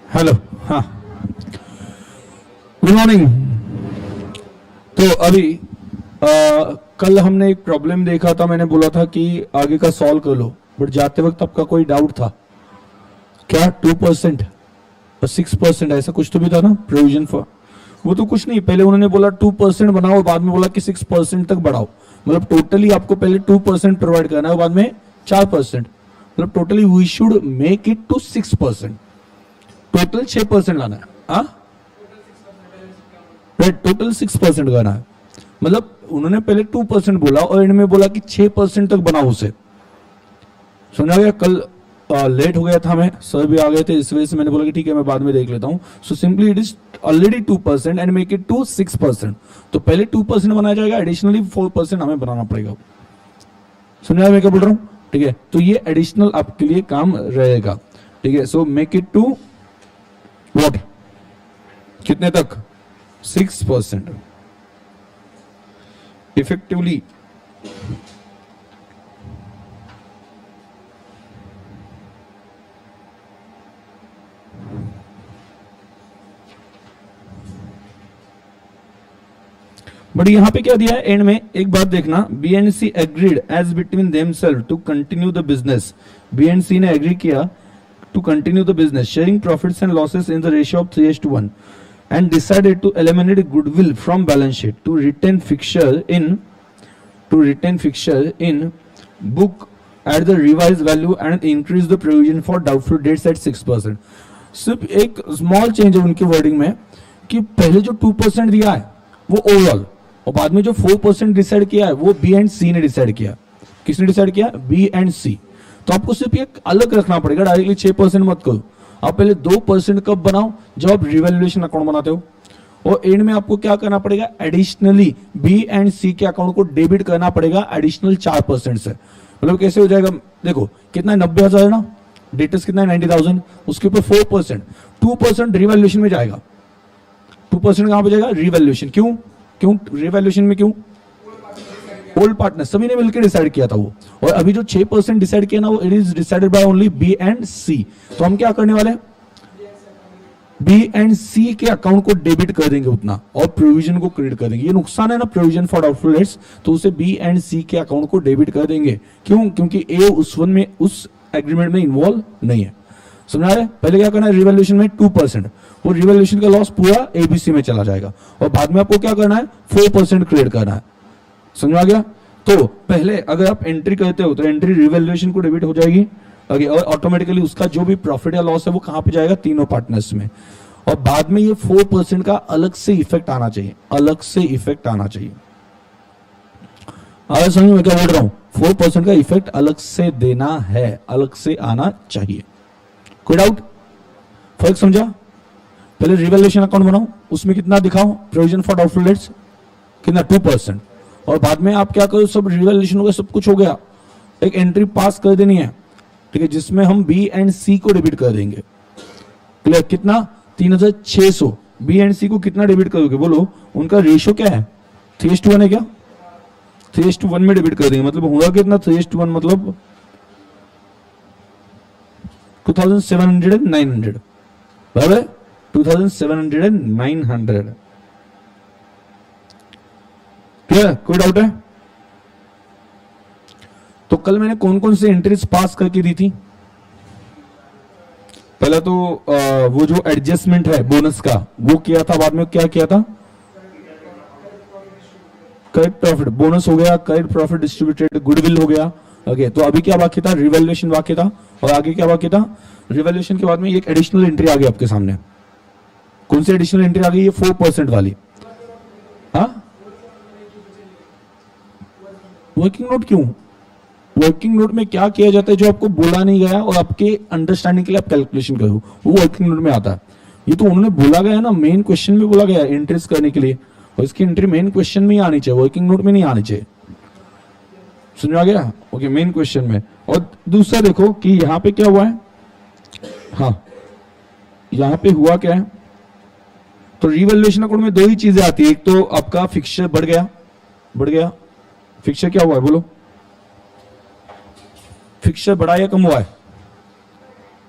Hello. हाँ, good morning. तो अभी कल हमने एक प्रॉब्लम देखा था, मैंने बोला था कि आगे का सॉल्व कर लो, बट जाते वक्त आपका कोई डाउट था क्या? 2% और 6% ऐसा कुछ तो भी था ना प्रोविजन फॉर। वो तो कुछ नहीं, पहले उन्होंने बोला 2% बनाओ, बाद में बोला कि 6% तक बढ़ाओ। मतलब टोटली आपको पहले 2% प्रोवाइड करना है, बाद में 4%। मतलब totally we should make it to 6%। Total 6% लाना है। हाँ, टोटल 6% करना है। मतलब उन्होंने पहले 2% बोला और एंड में बोला कि 6% तक बनाओ उसे। समझा गया? कल लेट हो गया था, मैं सर भी आ गए थे, इस वजह से मैंने बोला कि ठीक है मैं बाद में देख लेता हूं। So simply it is already 2% and make it to 6%। तो पहले 2% बनाया जाएगा, एडिशनली 4% हमें बनाना पड़ेगा। समझा मैं क्या बोल रहा हूं? ठीक है, तो ये एडिशनल आपके लिए काम रहेगा। ठीक है, so make it to what, कितने तक? 6% इफेक्टिवली। बट यहां पे क्या दिया है एंड में, एक बात देखना, B and C agreed as between themselves to continue the business. B and C ने एग्री किया to continue the business, sharing profits and losses in the ratio of 3:1, and decided to eliminate goodwill from balance sheet to retain fixture in book at the revised value and increase the provision for doubtful debts at 6%. सिर्फ एक small change है उनके wording में कि पहले जो 2% दिया है वो ओवरऑल, और बाद में जो 4% डिसाइड किया है वो बी एंड सी ने डिसाइड किया। किसने डिसाइड किया? B and C. तो आपको सिर्फ एक अलग रखना पड़ेगा, डायरेक्टली 6% मत करो। आप पहले 2% कब बनाओ? जब आप रिवैल्यूएशन अकाउंट बनाते हो। और एंड में आपको क्या करना पड़ेगा? एडिशनली बी एंड सी के अकाउंट को डेबिट करना पड़ेगा एडिशनल 4% से। मतलब कैसे हो जाएगा? देखो कितना है, 90,000 है ना, डेटस कितना है 90,000, उसके ऊपर 4%, 2% रिवैल्यूएशन में जाएगा। 2% कहां पे जाएगा? रिवैल्यूएशन। क्यों क्यों रिवैल्यूएशन में? क्यों? ओल्ड पार्टनर सभी ने मिलकर डिसाइड किया था वो, और अभी जो 6% डिसाइड किया ना वो it is decided by only B and C. तो हम क्या करने वाले हैं? बी एंड सी के अकाउंट को डेबिट कर देंगे उतना, और प्रोविजन को क्रेडिट कर देंगे। ये नुकसान है ना प्रोविजन फॉर डाउटफुल डेट्स, तो उसे बी एंड सी के अकाउंट को डेबिट कर देंगे। क्यों? क्योंकि ए उस एग्रीमेंट में इन्वॉल्व नहीं है। समझ रहे? पहले क्या करना है? रिवैल्यूएशन में 2%, वो रिवैल्यूएशन का लॉस पूरा एबीसी में चला जाएगा, और बाद में आपको क्या करना है? 4% क्रिएट करना है। समझ आ गया? तो पहले अगर आप एंट्री करते हो तो एंट्री रिवैल्यूएशन को डेबिट हो जाएगी, और ऑटोमेटिकली उसका जो भी प्रॉफिट या लॉस है वो कहां पे जाएगा? तीनों पार्टनर्स में। और बाद में ये 4% का अलग से इफेक्ट आना चाहिए, अलग से इफेक्ट आना चाहिए। अगर समझ में क्या बोल रहा हूं? 4% का इफेक्ट अलग से देना है, अलग से आना चाहिए। कोई डाउट? फर्क समझा? पहले रिवैल्यूएशन अकाउंट बनाओ, उसमें कितना दिखाओ? प्रोविजन फॉर डाउटफुल डेट्स कितना? 2%। और बाद में आप क्या करो? सब रिवैल्यूएशन हो गया, सब कुछ हो गया, एक एंट्री पास कर देनी है, ठीक है, जिसमें हम बी एंड सी को डेबिट कर देंगे। क्लियर? कितना? 3,600। बी एंड सी को कितना डेबिट करोगे? बोलो। उनका रेशियो क्या है? 3:1 है क्या? 3:1 में डेबिट कर देंगे। मतलब होगा कितना? 3:1 मतलब 2,700 and 900, बराबर? 2,700 and 900। क्लियर? कोई डाउट है? तो कल मैंने कौन कौन से एंट्रीज पास करके दी थी? पहला तो वो जो एडजस्टमेंट है बोनस का वो किया था, बाद में क्या किया था? करेक्ट प्रॉफिट बोनस हो गया, करेक्ट प्रॉफिट डिस्ट्रीब्यूटेड, गुडविल हो गया। ओके, तो अभी क्या बाकी था? रिवैल्यूएशन बाकी था। और आगे क्या बाकी था? रिवैल्यूएशन के बाद में एक एडिशनल एंट्री आ गई आपके सामने। कौन सी एडिशनल एंट्री आ गई? ये 4% वाली। हाँ, वर्किंग नोट। क्यों? वर्किंग नोट में क्या किया जाता है जो आपको बोला नहीं गया और आपके अंडरस्टैंडिंग के लिए आप कैलकुलेशन करो, वो वर्किंग नोट में आता है। ये तो उन्होंने बोला गया ना, मेन क्वेश्चन में बोला गया एंट्रीज करने के लिए, और इसकी एंट्री मेन क्वेश्चन में ही आनी चाहिए, वर्किंग नोट में नहीं आनी चाहिए। समझ आ गया? ओके, मेन क्वेश्चन में। और दूसरा देखो कि यहां पे क्या हुआ है। हाँ, यहां पे हुआ क्या है? तो रिवैल्यूएशन अकाउंट में दो ही चीजें आती है, एक तो आपका फिक्सचर बढ़ गया। फिक्सचर क्या हुआ है? बोलो। फिक्सचर बढ़ा या कम हुआ है?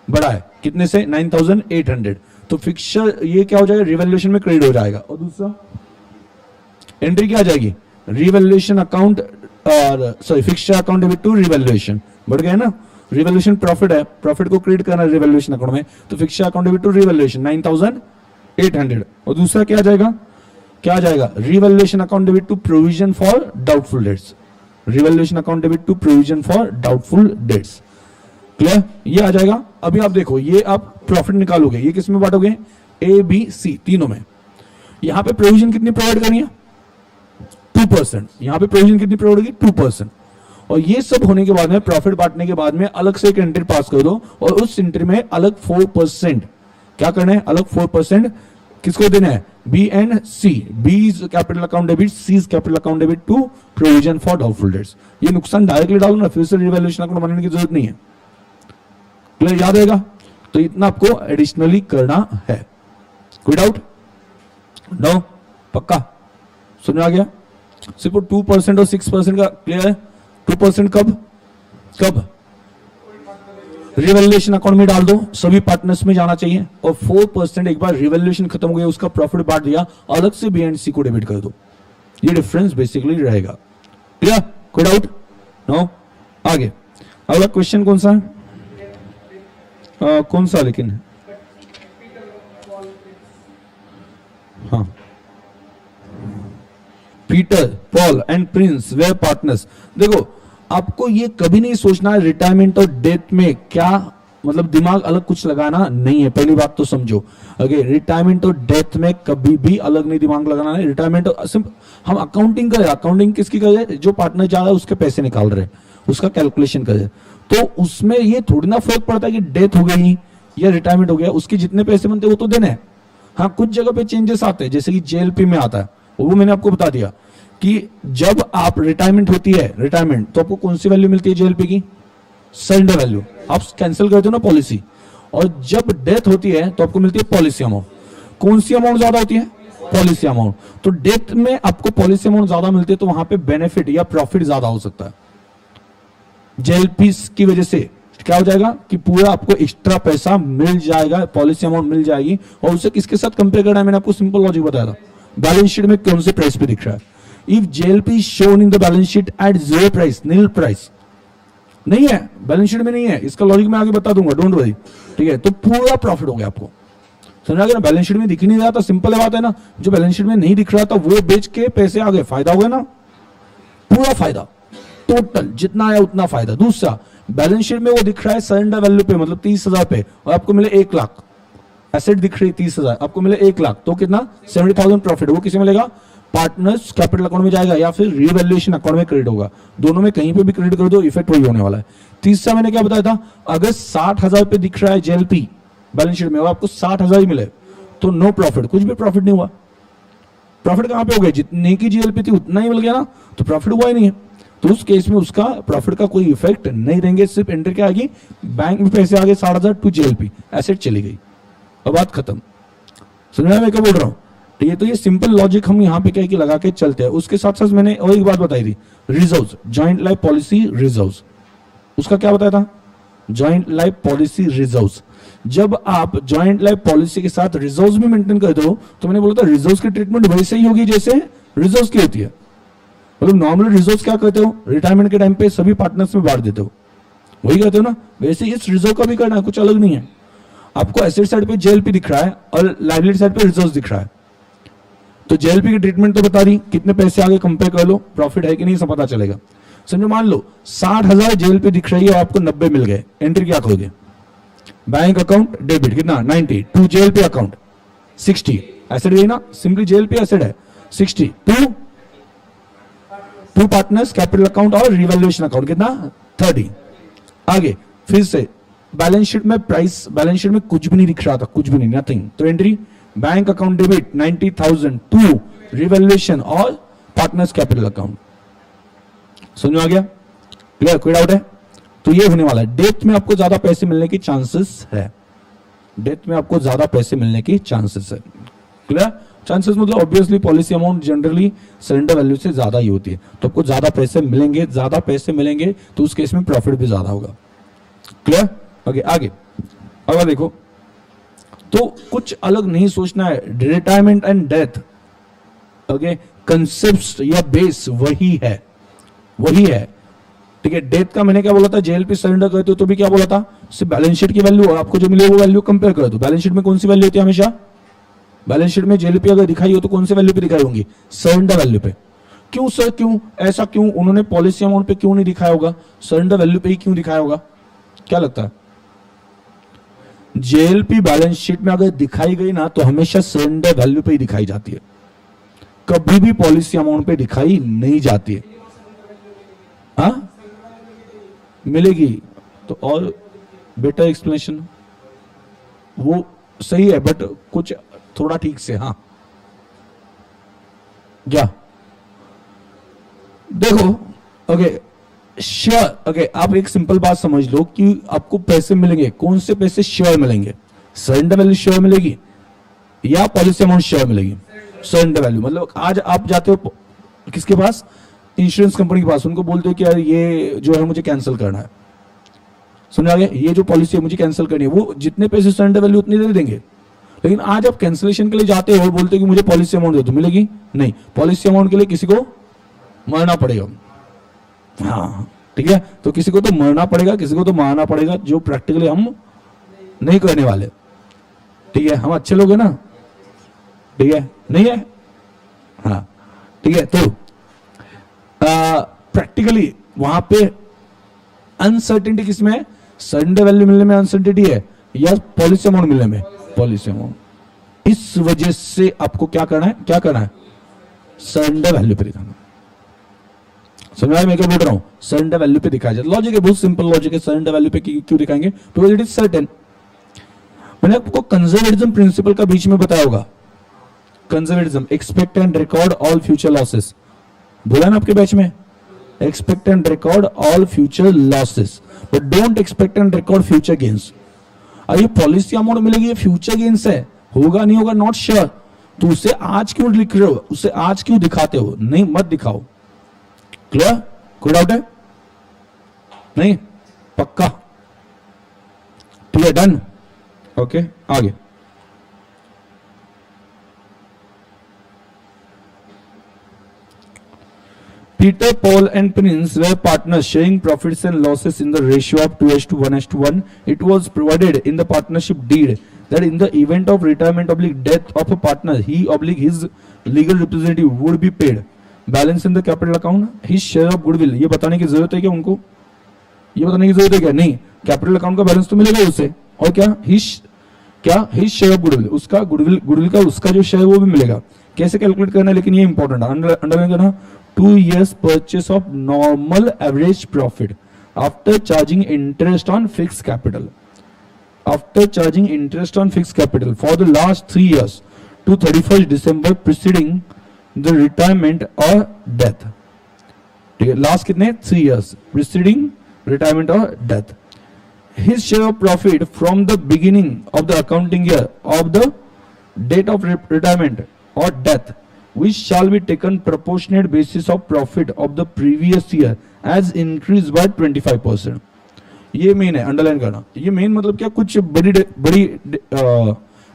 बढ़ा है। कितने से? 9,800। तो फिक्सर ये क्या हो जाएगा, रिवैल्यूएशन में क्रेडिट हो जाएगा। और दूसरा एंट्री क्या आ जाएगी, रिवैल्यूएशन अकाउंट और sorry fixture account debit to revaluation, बढ़ गया ना। रिवैल्यूएशन प्रॉफिट है, प्रॉफिट को क्रेडिट करना है रिवैल्यूएशन अकाउंट में, तो fixture account debit to revaluation 9800। और दूसरा क्या आ जाएगा, क्या आ जाएगा, revaluation account debit to provision for doubtful debts, revaluation account debit to provision for doubtful debts. Clear, ये आ जाएगा। अभी आप देखो, ये आप प्रॉफिट निकालोगे, ये किस में बांटोगे, ए बी सी तीनों में। यहां पे प्रोविजन कितनी प्रोवाइड करनी है, 2%। यहां पे प्रोविजन कितनी प्रोवाइड होगी, 2%। और ये सब होने के बाद में, प्रॉफिट बांटने के बाद में अलग से एक एंट्री पास कर दो, और उस एंट्री में अलग 4% क्या करना है, अलग 4% किसको देना है, B and C. B is capital account debit, C is capital account debit to provision for doubtful debts. ये नुकसान डायरेक्टली डालो ना, फिर से रिवैल्यूएशन अकाउंट बनाने की जरूरत नहीं है। क्लियर, याद रहेगा। तो इतना आपको एडिशनली करना है। कोई डाउट, नो, पक्का समझ आ गया। सिर्फ 2% और 6% का क्लियर है। 2% कब कब रिवैल्यूएशन अकाउंट में डाल दो, सभी पार्टनर्स में जाना चाहिए। और 4% एक बार रिवैल्यूएशन खत्म हो गया, उसका प्रॉफिट बांट दिया, अलग से बी एंड सी को डेबिट कर दो। ये डिफरेंस बेसिकली रहेगा। क्लियर, कोई डाउट, नो। आगे अगला क्वेश्चन कौन सा है, कौन सा लेकिन, हाँ, Peter Paul and Prince were partners. देखो, आपको ये कभी नहीं सोचना है रिटायरमेंट और डेथ में क्या, मतलब दिमाग अलग कुछ लगाना नहीं है, पहली बात तो समझो। अगर रिटायरमेंट और डेथ में कभी भी अलग नहीं दिमाग लगाना है। रिटायरमेंट हम अकाउंटिंग कर, अकाउंटिंग किसकी कर रहे हैं, जो पार्टनर जा रहा है उसके पैसे निकाल रहे हैं, उसका कैलकुलेशन कर रहे हैं। तो उसमें ये थोड़ी ना फर्क पड़ता है कि डेथ हो गई या रिटायरमेंट हो गया, उसके जितने पैसे बनते हैं वो तो देने हैं। हाँ, कुछ जगह पे चेंजेस आते हैं, जैसे कि जेएलपी में आता है, वो मैंने आपको बता दिया कि जब आप रिटायरमेंट होती है, रिटायरमेंट तो आपको कौन सी वैल्यू मिलती है जेएलपी की, सरेंडर वैल्यू, आप कैंसिल करते हो ना पॉलिसी। और जब डेथ होती है तो आपको मिलती है पॉलिसी अमाउंट। कौन सी अमाउंट ज्यादा होती है, पॉलिसी अमाउंट। तो डेथ में आपको पॉलिसी अमाउंट ज्यादा मिलती है, तो वहां पे बेनिफिट या प्रॉफिट ज्यादा हो सकता है। जेएलपी की वजह से क्या हो जाएगा कि पूरा आपको एक्स्ट्रा पैसा मिल जाएगा, पॉलिसी अमाउंट मिल जाएगी। और उसे किसके साथ कंपेयर करना है, मैंने आपको सिंपल लॉजिक बताया था, बैलेंस शीट में कौन से प्राइस पे दिख रहा है। If JLP is shown in the balance sheet at 0 price, nil price नहीं है, बैलेंस शीट में नहीं है, इसका लॉजिक मैं आगे बता दूंगा, डोंट वरी। ठीक है, तो पूरा प्रॉफिट हो गया आपको, समझा गया ना। बैलेंस शीट में दिख नहीं रहा था, सिंपल बात है ना, जो बैलेंस शीट में नहीं दिख रहा था वो बेच के पैसे आ गए, फायदा हो गया ना, पूरा फायदा, टोटल जितना आया उतना फायदा। दूसरा, बैलेंस शीट में वो दिख रहा है सरेंडर वैल्यू पे, मतलब 30,000 पे, और आपको मिले 1 लाख, एसेट दिख रही 30,000, आपको मिले 1 लाख, तो कितना 70,000 प्रॉफिट। वो किसे मिलेगा, पार्टनर्स कैपिटल अकाउंट में जाएगा या फिर रिवैल्यूएशन अकाउंट में क्रेडिट होगा, दोनों में कहीं पे भी क्रेडिट कर दो, इफेक्ट वही होने वाला है। तीसरा मैंने क्या बताया था, अगर 60,000 पे दिख रहा है जेएलपी बैलेंस शीट में और आपको 60,000 ही मिले तो नो प्रॉफिट, कुछ भी प्रॉफिट नहीं हुआ। प्रॉफिट कहां पे हो गया, जितने की जेएलपी थी उतना ही मिल गया ना, तो प्रॉफिट हुआ ही नहीं है। तो उस केस में उसका प्रॉफिट का कोई इफेक्ट नहीं रहेंगे, सिर्फ एंट्री क्या आएगी, बैंक में पैसे आ गए 60,000 टू जेएलपी, एसेट चली गई, अब बात खत्म। समझना मैं क्या बोल रहा हूं, ठीक है। तो ये सिंपल लॉजिक हम यहाँ पे क्या कि लगा के चलते हैं। उसके साथ साथ मैंने और एक बात बताई थी, reserves, joint life policy reserves, उसका क्या बताया था, जॉइंट लाइफ पॉलिसी रिजर्व्स। जब आप जॉइंट लाइफ पॉलिसी के साथ रिजर्व्स भी मेंटेन करते हो, तो मैंने बोला था रिजर्व्स की ट्रीटमेंट वैसे ही होगी जैसे रिजर्व्स की होती है। मतलब नॉर्मल रिजर्व्स क्या करते हो, रिटायरमेंट के टाइम पे सभी पार्टनर्स में बांट देते हो, वही करते हो ना, वैसे इस रिजर्व का भी करना है, कुछ अलग नहीं है। आपको एसेट साइड पे जेएलपी दिख रहा है और लायबिलिटी साइड पे रिजर्व्स दिख रहा है, तो जेएलपी की ट्रीटमेंट तो बता दी, कितने पैसे आगे कंपेयर कर लो, प्रॉफिट है कि नहीं सब पता चलेगा। समझो, मान लो 60,000 जेएलपी दिख रही है और आपको 90 मिल गए, एंट्री क्या करोगे, बैंक अकाउंट डेबिट कितना 90 टू जेएलपी अकाउंट 60, एसेट गई ना, सिंपली जेएलपी एसेट है 60 टू पार्टनर्स कैपिटल अकाउंट और रिवैल्यूएशन अकाउंट कितना 30। आगे फिर से बैलेंस शीट में प्राइस, बैलेंस शीट में कुछ भी नहीं दिख रहा था, कुछ भी नहीं, नथिंग, तो entry bank account debit 90,000 to revaluation और पार्टनर्स कैपिटल अकाउंट। समझ में आ गया, क्लियर, कोई डाउट है। तो ये होने वाला है, डेथ में आपको ज्यादा पैसे मिलने की चांसेस है, डेथ में आपको ज्यादा पैसे मिलने की चांसेस है, क्लियर। चांसेस मतलब obviously policy amount generally surrender value से ज्यादा ही होती है, तो आपको ज्यादा पैसे मिलेंगे, ज्यादा पैसे मिलेंगे तो उस केस में प्रॉफिट भी ज्यादा होगा, क्लियर। आगे आगे अगर देखो तो कुछ अलग नहीं सोचना है, retirement and death, okay, concept या बेस वही है, वही है, ठीक है। डेथ का मैंने क्या बोला था, जेएलपी सरेंडर करते हो तो भी क्या बोला था, सिर्फ बैलेंस शीट की वैल्यू और आपको जो मिले वो वैल्यू कंपेयर कर दो। बैलेंस शीट में कौन सी वैल्यू होती है हमेशा, बैलेंस शीट में जेएलपी अगर दिखाई हो तो कौन सी वैल्यू पे दिखाई होंगी, सरेंडर वैल्यू पे। क्यों सर, क्यों ऐसा, क्यों उन्होंने पॉलिसी अमाउंट पे क्यों नहीं दिखाया होगा, सरेंडर वैल्यू पे ही क्यों दिखाया होगा, क्या लगता है? जेएलपी बैलेंस शीट में अगर दिखाई गई ना तो हमेशा सरेंडर वैल्यू पे ही दिखाई जाती है, कभी भी पॉलिसी अमाउंट पे दिखाई नहीं जाती है। हाँ मिलेगी तो और बेटर एक्सप्लेनेशन वो सही है, बट कुछ थोड़ा ठीक से। हाँ क्या देखो, ओके शेयर, ओके आप एक सिंपल बात समझ लो कि आपको पैसे मिलेंगे, कौन से पैसे, शेयर मिलेंगे, सरेंडर वैल्यू शेयर मिलेगी या पॉलिसी अमाउंट शेयर मिलेगी, सरेंडर वैल्यू। मतलब आज आप जाते हो किसके पास, इंश्योरेंस कंपनी के पास, उनको बोलते हो कि यार ये जो है मुझे कैंसिल करना है, समझ आ गया, ये जो पॉलिसी है मुझे कैंसिल करनी है, वो जितने पैसे सरेंडर वैल्यू उतने दे देंगे। लेकिन आज आप कैंसिलेशन के लिए जाते हो, बोलते हो कि मुझे पॉलिसी अमाउंट दे दो, मिलेगी नहीं, पॉलिसी अमाउंट के लिए किसी को मरना पड़ेगा। हाँ ठीक है, तो किसी को तो मरना पड़ेगा, किसी को तो मारना पड़ेगा, जो प्रैक्टिकली हम नहीं करने वाले, ठीक है, हम अच्छे लोग हैं ना, ठीक है, नहीं है, हाँ ठीक है। तो प्रैक्टिकली वहां पे अनसर्टेनिटी किसमें है, सरेंडर वैल्यू मिलने में अनसर्टेनिटी है या पॉलिसी अमाउंट मिलने में, पॉलिसी अमाउंट। इस वजह से आपको क्या करना है, क्या करना है, सरेंडर वैल्यू पे दिखाना। समझ में मैं क्या बोल रहा हूं, सरेंडर वैल्यू पे दिखाया जाए, लॉजिक है, बहुत सिंपल लॉजिक है। सरेंडर वैल्यू पे क्यों दिखाएंगे, बिकॉज इट इज सर्टेन। मैंने आपको कंजर्वेटिज्म प्रिंसिपल का बीच में बताया होगा, conservatism, expect and record all future losses, बोला ना आपके बैच में, expect and record all future losses but don't expect and record future gains. ये पॉलिसी अमाउंट मिलेगी, ये फ्यूचर गेन्स है, होगा नहीं होगा नॉट श्योर, तो उसे आज क्यों लिख रहे हो, उसे आज क्यों दिखाते हो, नहीं मत दिखाओ। क्लियर, कोई डाउट है, नहीं पक्का, ठीक है, डन, ओके आगे। Peter, Paul and Prince were partners sharing profits and losses in the ratio of 2:1:1. It was provided in the partnership deed that in the event of retirement or death of a partner, he or his legal representative would be paid. Balance in the capital account, his share of goodwill. ये बताने की जरूरत है क्या उनको, ये बताने की जरूरत है क्या, नहीं, कैपिटल अकाउंट का बैलेंस तो मिलेगा उसे, और क्या हिज शेयर ऑफ गुडविल, उसका गुडविल का उसका जो शेयर वो भी मिलेगा। कैसे कैलकुलेट करना है, लेकिन ये इंपॉर्टेंट है, अंडरलाइन करना। 2 years purchase of normal average profit after charging interest on fixed capital, after charging interest on fixed capital for the last 3 years to 31st December preceding the retirement or death, ठीक है, last कितने 3 years preceding retirement or death. His share of profit from the beginning of the accounting year of the date of retirement or death, which shall be taken proportionate basis of profit of the previous year as increased by 25%. ये main है, underline करना। ये main मतलब क्या, कुछ बड़ी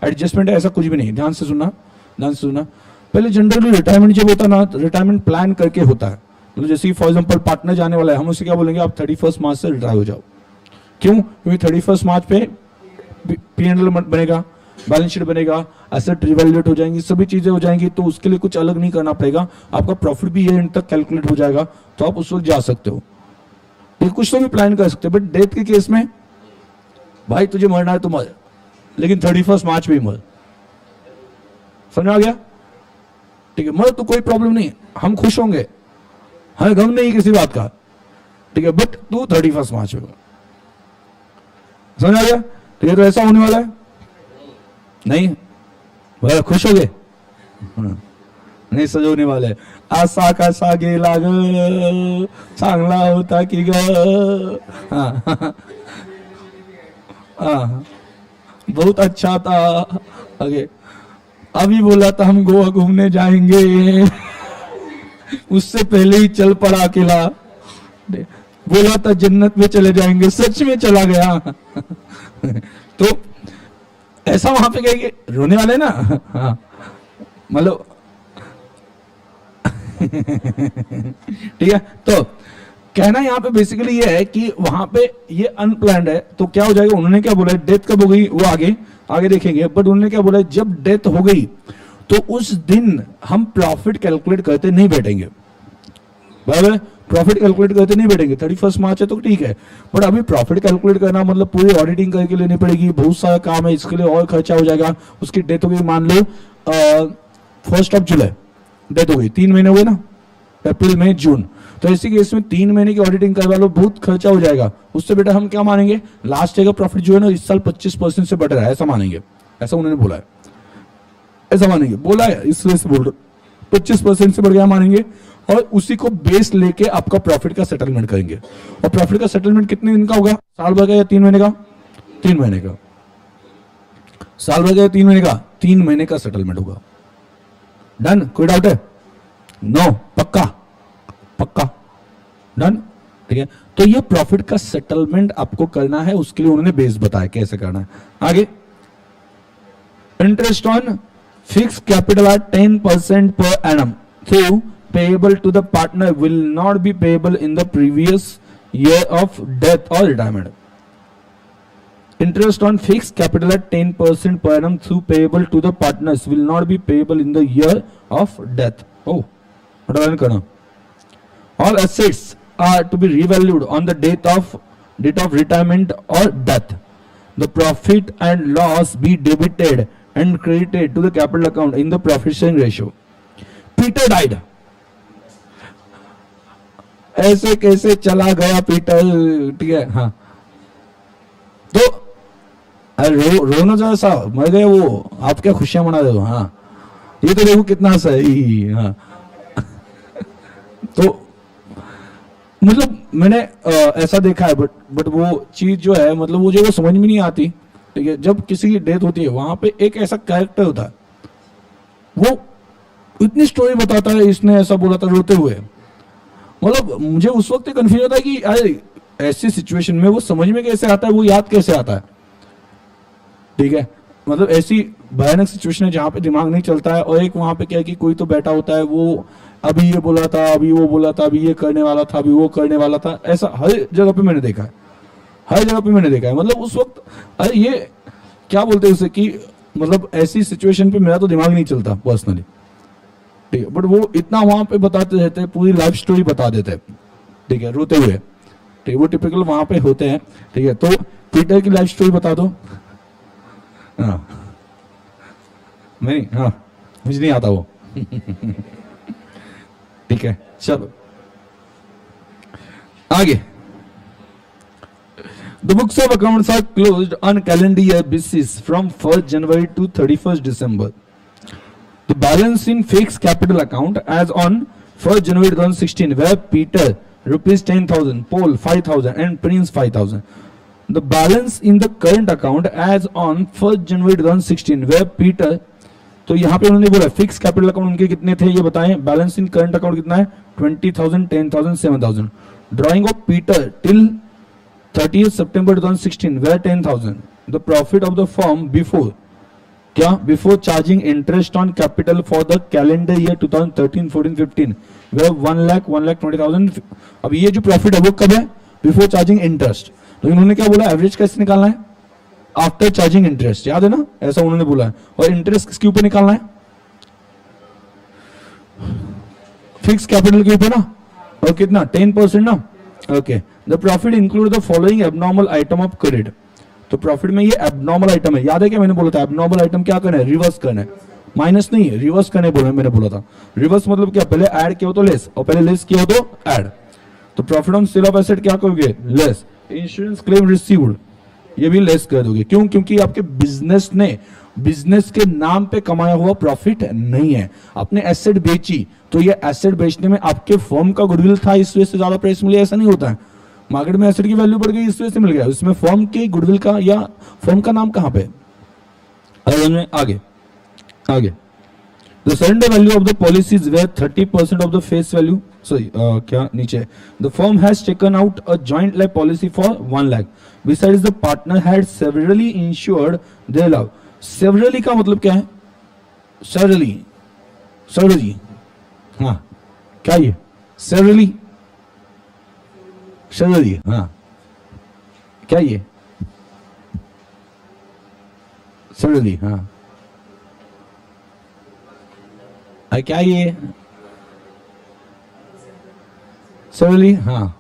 adjustment है ऐसा कुछ भी नहीं, ध्यान से सुनना, ध्यान से सुनना। पहले जनरली रिटायरमेंट जब होता है ना, रिटायरमेंट प्लान करके होता है, मतलब जैसे फॉर एग्जांपल पार्टनर जाने वाला है, हम उसे क्या बोलेंगे, आप 31 मार्च से रिटायर हो जाओ। क्यों, क्योंकि 31 मार्च पे P&L बनेगा, बैलेंस शीट बनेगा, एसेट रिवैल्यूएट हो जाएंगी, सभी चीजें हो जाएंगी, तो उसके लिए कुछ अलग नहीं करना पड़ेगा, आपका प्रॉफिट भी ये तक कैलकुलेट हो जाएगा, तो आप उस वक्त जा सकते हो, ये कुछ तो भी प्लान कर सकते हो। बट डेथ के केस में भाई तुझे मरना है तो मर, लेकिन 31 मार्च में मर, समझ आ गया, ठीक है, मर तो कोई प्रॉब्लम नहीं, हम खुश होंगे, हमें गम नहीं किसी बात का, ठीक है, बट तू 31 मार्च में, समझ आ गया, ठीक है। तो ऐसा होने वाला है नहीं, बड़ा खुश हो गए, नाही सजवणे वाले असा कसा गेला ग चांगला होता की ग बहुत अच्छा था आगे अभी बोला था हम गोवा घूमने जाएंगे उससे पहले ही चल पड़ा अकेला बोला था जन्नत में चले जाएंगे सच में चला गया तो ऐसा वहां पे कहेंगे रोने वाले ना, हाँ मतलब ठीक है। तो कहना यहाँ पे बेसिकली ये है कि वहां पे ये अनप्लान्ड है, तो क्या हो जाएगा, उन्होंने क्या बोला, डेथ कब हो गई वो आगे आगे देखेंगे, बट उन्होंने क्या बोला, जब डेथ हो गई तो उस दिन हम प्रॉफिट कैलकुलेट करते नहीं बैठेंगे, बराबर, प्रॉफिट कैलकुलेट करते नहीं बैठेंगे। 31 मार्च है तो ठीक है, बट अभी प्रॉफिट कैलकुलेट करना मतलब पूरी ऑडिटिंग करके लेनी पड़ेगी, बहुत सारा काम है, इसके लिए और खर्चा हो जाएगा। उसकी डेथ हो गई मान लो 1 जुलाई डेथ हो गई, 3 महीने हुए ना, अप्रैल मई जून, तो इसी केस में 3 महीने की ऑडिटिंग करवा लो, बहुत खर्चा हो जाएगा। उससे बेटा हम क्या मानेंगे, लास्ट ईयर का प्रॉफिट जो है ना इस साल 25% से बढ़ रहा है, ऐसा मानेंगे, ऐसा उन्होंने बोला है, ऐसा मानेंगे, बोला है, इस वजह से बोल रहे 25% से बढ़ गया मानेंगे, और उसी को बेस लेके आपका प्रॉफिट का सेटलमेंट करेंगे। और प्रॉफिट का सेटलमेंट कितने दिन का होगा, साल भर का या 3 महीने का, 3 महीने का, साल भर का या 3 महीने का, 3 महीने का सेटलमेंट होगा। डन, कोई डाउट है, नो, पक्का पक्का, डन, ठीक है। तो ये प्रॉफिट का सेटलमेंट आपको करना है, उसके लिए उन्होंने बेस बताया कैसे करना है। आगे, interest on fix capital eight 10% per annum through payable to the partner will not be payable in the previous year of death or retirement. Interest on fixed capital at 10% per annum through payable to the partners will not be payable in the year of death. Oh, what are you? All assets are to be revalued on the date of retirement or death. The profit and loss be debited and credited to the capital account in the profit sharing ratio. Peter died. ऐसे कैसे चला गया Peter, ठीक है, हाँ, तो रोना जरा सा, मर गए वो, आप क्या खुशियां मना रहे हो, हाँ, ये तो देखो कितना सही, हाँ। तो मतलब मैंने ऐसा देखा है, बट वो चीज जो है, मतलब वो जो वो समझ में नहीं आती, ठीक है। जब किसी की डेथ होती है, वहां पे एक ऐसा कैरेक्टर होता है, वो इतनी स्टोरी बताता है, इसने ऐसा बोला था रोते हुए, मतलब मुझे उस वक्त कंफ्यूज होता है कि अरे ऐसी सिचुएशन में वो समझ में कैसे आता है, वो याद कैसे आता है, ठीक है। मतलब ऐसी भयानक सिचुएशन है जहां पे दिमाग नहीं चलता है, और एक वहां पे क्या है कि कोई तो बैठा होता है, वो अभी ये बोला था, अभी वो बोला था, अभी ये करने वाला था, अभी वो करने वाला था, ऐसा हर जगह पे मैंने देखा है, हर जगह पे मैंने देखा है। मतलब उस वक्त अरे ये क्या बोलते हैं उसे कि मतलब ऐसी सिचुएशन पे मेरा तो दिमाग नहीं चलता पर्सनली, ठीक है, बट वो इतना वहां पे बताते रहते हैं, पूरी लाइफ स्टोरी बता देते हैं, ठीक है, रोते हुए, ठीक है, वो टिपिकल वहां पे होते हैं, ठीक है। तो पीटर की लाइफ स्टोरी बता दो, हाँ, नहीं, हाँ, मुझे नहीं आता वो ठीक है, चलो आगे। The books of accounts are closed on calendar year basis from 1st January to 31st December. The balance in fixed capital account as on 1st January 2016 where Peter rupees 10,000, Paul 5,000 and Prince 5,000. The balance in the current account as on 1st January 2016 where Peter, तो यहाँ पे उन्होंने बोला fix capital account उनके कितने थे ये बताएं, बैलेंस इन करंट अकाउंट कितना है 20,000, 10,000, 7,000. Drawing of Peter till 30th September 2016 were 10,000. The profit of the firm before क्या before charging interest on capital for the calendar year 2013, 14, 15 were 1,20,000. अब ये जो प्रॉफिट है वो कब है, बिफोर चार्जिंग इंटरेस्ट। तो इन्होंने क्या बोला, एवरेज कैसे निकालना है, आफ्टर चार्जिंग इंटरेस्ट, याद है ना, ऐसा उन्होंने बोला है। और इंटरेस्ट किसके ऊपर निकालना है, फिक्स कैपिटल के ऊपर ना, और कितना 10% ना, okay. The profit include the following abnormal item of credit. तो प्रॉफिट में ये एबनॉर्मल आइटम है, याद है क्या मैंने बोला था, एबनॉर्मल आइटम क्या करना है, रिवर्स करना है, माइनस नहीं, रिवर्स करने बोला मैंने बोला था। रिवर्स मतलब क्या, पहले ऐड किया हो तो लेस, और पहले लेस किया हो तो ऐड। तो profit on sale of asset क्या करोगे, लेस। इंश्योरेंस क्लेम रिसीव्ड ये भी लेस कर दोगे, क्यों, क्योंकि आपके बिजनेस ने बिजनेस के नाम पे कमाया हुआ प्रॉफिट नहीं है, आपने एसेट बेची, तो ये एसेट बेचने में आपके फर्म का गुडविल था, इस वजह से ज्यादा प्राइस मिली, ऐसा नहीं होता है। मार्केट में एसेट की वैल्यू बढ़ गई, इस वजह से मिल गया, उसमें फर्म के गुडविल का या फर्म का नाम कहां पे, आगे आगे। The surrender value of the policies were 30% of the face value. Sorry, क्या नीचे? The firm has taken out a joint life policy for 1 lakh. Besides, the partner had severally insured their love. Severally का मतलब क्या है? Severally, severally, हाँ क्या ये severally, severally, हाँ क्या ये सेवरली, हाँ क्या ये सेवरली, हाँ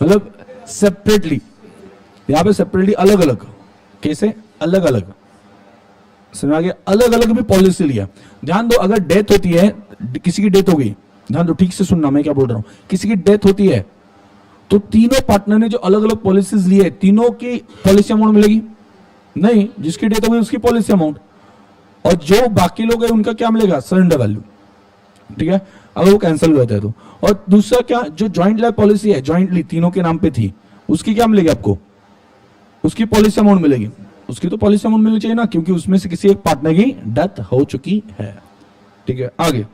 मतलब सेपरेटली, यहां पे सेपरेटली अलग अलग, कैसे अलग अलग, समझ आ गया? अलग अलग भी पॉलिसी लिया। ध्यान दो, अगर डेथ होती है, किसी की डेथ हो गई, ध्यान दो ठीक से सुनना मैं क्या बोल रहा हूं, किसी की डेथ होती है तो तीनों पार्टनर ने जो अलग अलग पॉलिसीज लिए है, तीनों की पॉलिसी अमाउंट मिलेगी नहीं, जिसकी डेथ हो गई उसकी पॉलिसी अमाउंट, और जो बाकी लोग हैं उनका क्या मिलेगा? सरेंडर वैल्यू, ठीक है, अगर वो कैंसिल करते हैं तो। और दूसरा क्या, जो ज्वाइंट लाइफ पॉलिसी है, ज्वाइंटली तीनों के नाम पे थी, उसकी क्या मिलेगी आपको? उसकी पॉलिसी अमाउंट मिलेगी, उसकी तो पॉलिसी अमाउंट मिलनी चाहिए ना, क्योंकि उसमें से किसी एक पार्टनर की डेथ हो चुकी है, ठीक है। आगे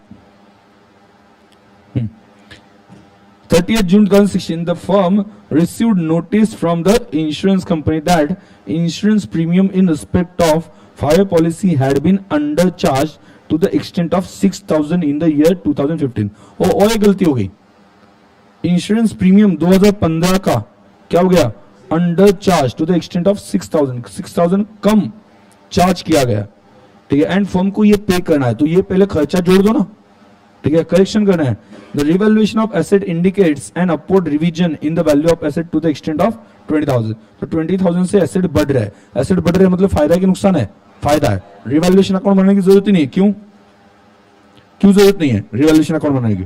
30th June 2016, the firm received notice from the insurance company that insurance premium in respect of fire policy had been undercharged to the extent of 6,000 in the year 2015. और एक गलती हो गई, इंश्योरेंस प्रीमियम 2015 का क्या हो गया? Under charge to the extent of 6,000 कम चार्ज किया गया, ठीक है। एंड फर्म को ये पे करना है, तो ये पहले खर्चा जोड़ दो ना, ठीक है, करेक्शन करना है। The revaluation of asset indicates an upward revision in the value of asset to the extent of 20,000। तो 20,000 से एसेट बढ़ रहा है, एसेट बढ़ रहा है मतलब फायदा है कि नुकसान है? फायदा है। रिवैल्यूएशन अकाउंट बनाने की जरूरत ही नहीं है, क्यों क्यों जरूरत नहीं है रिवैल्यूएशन अकाउंट बनाने की?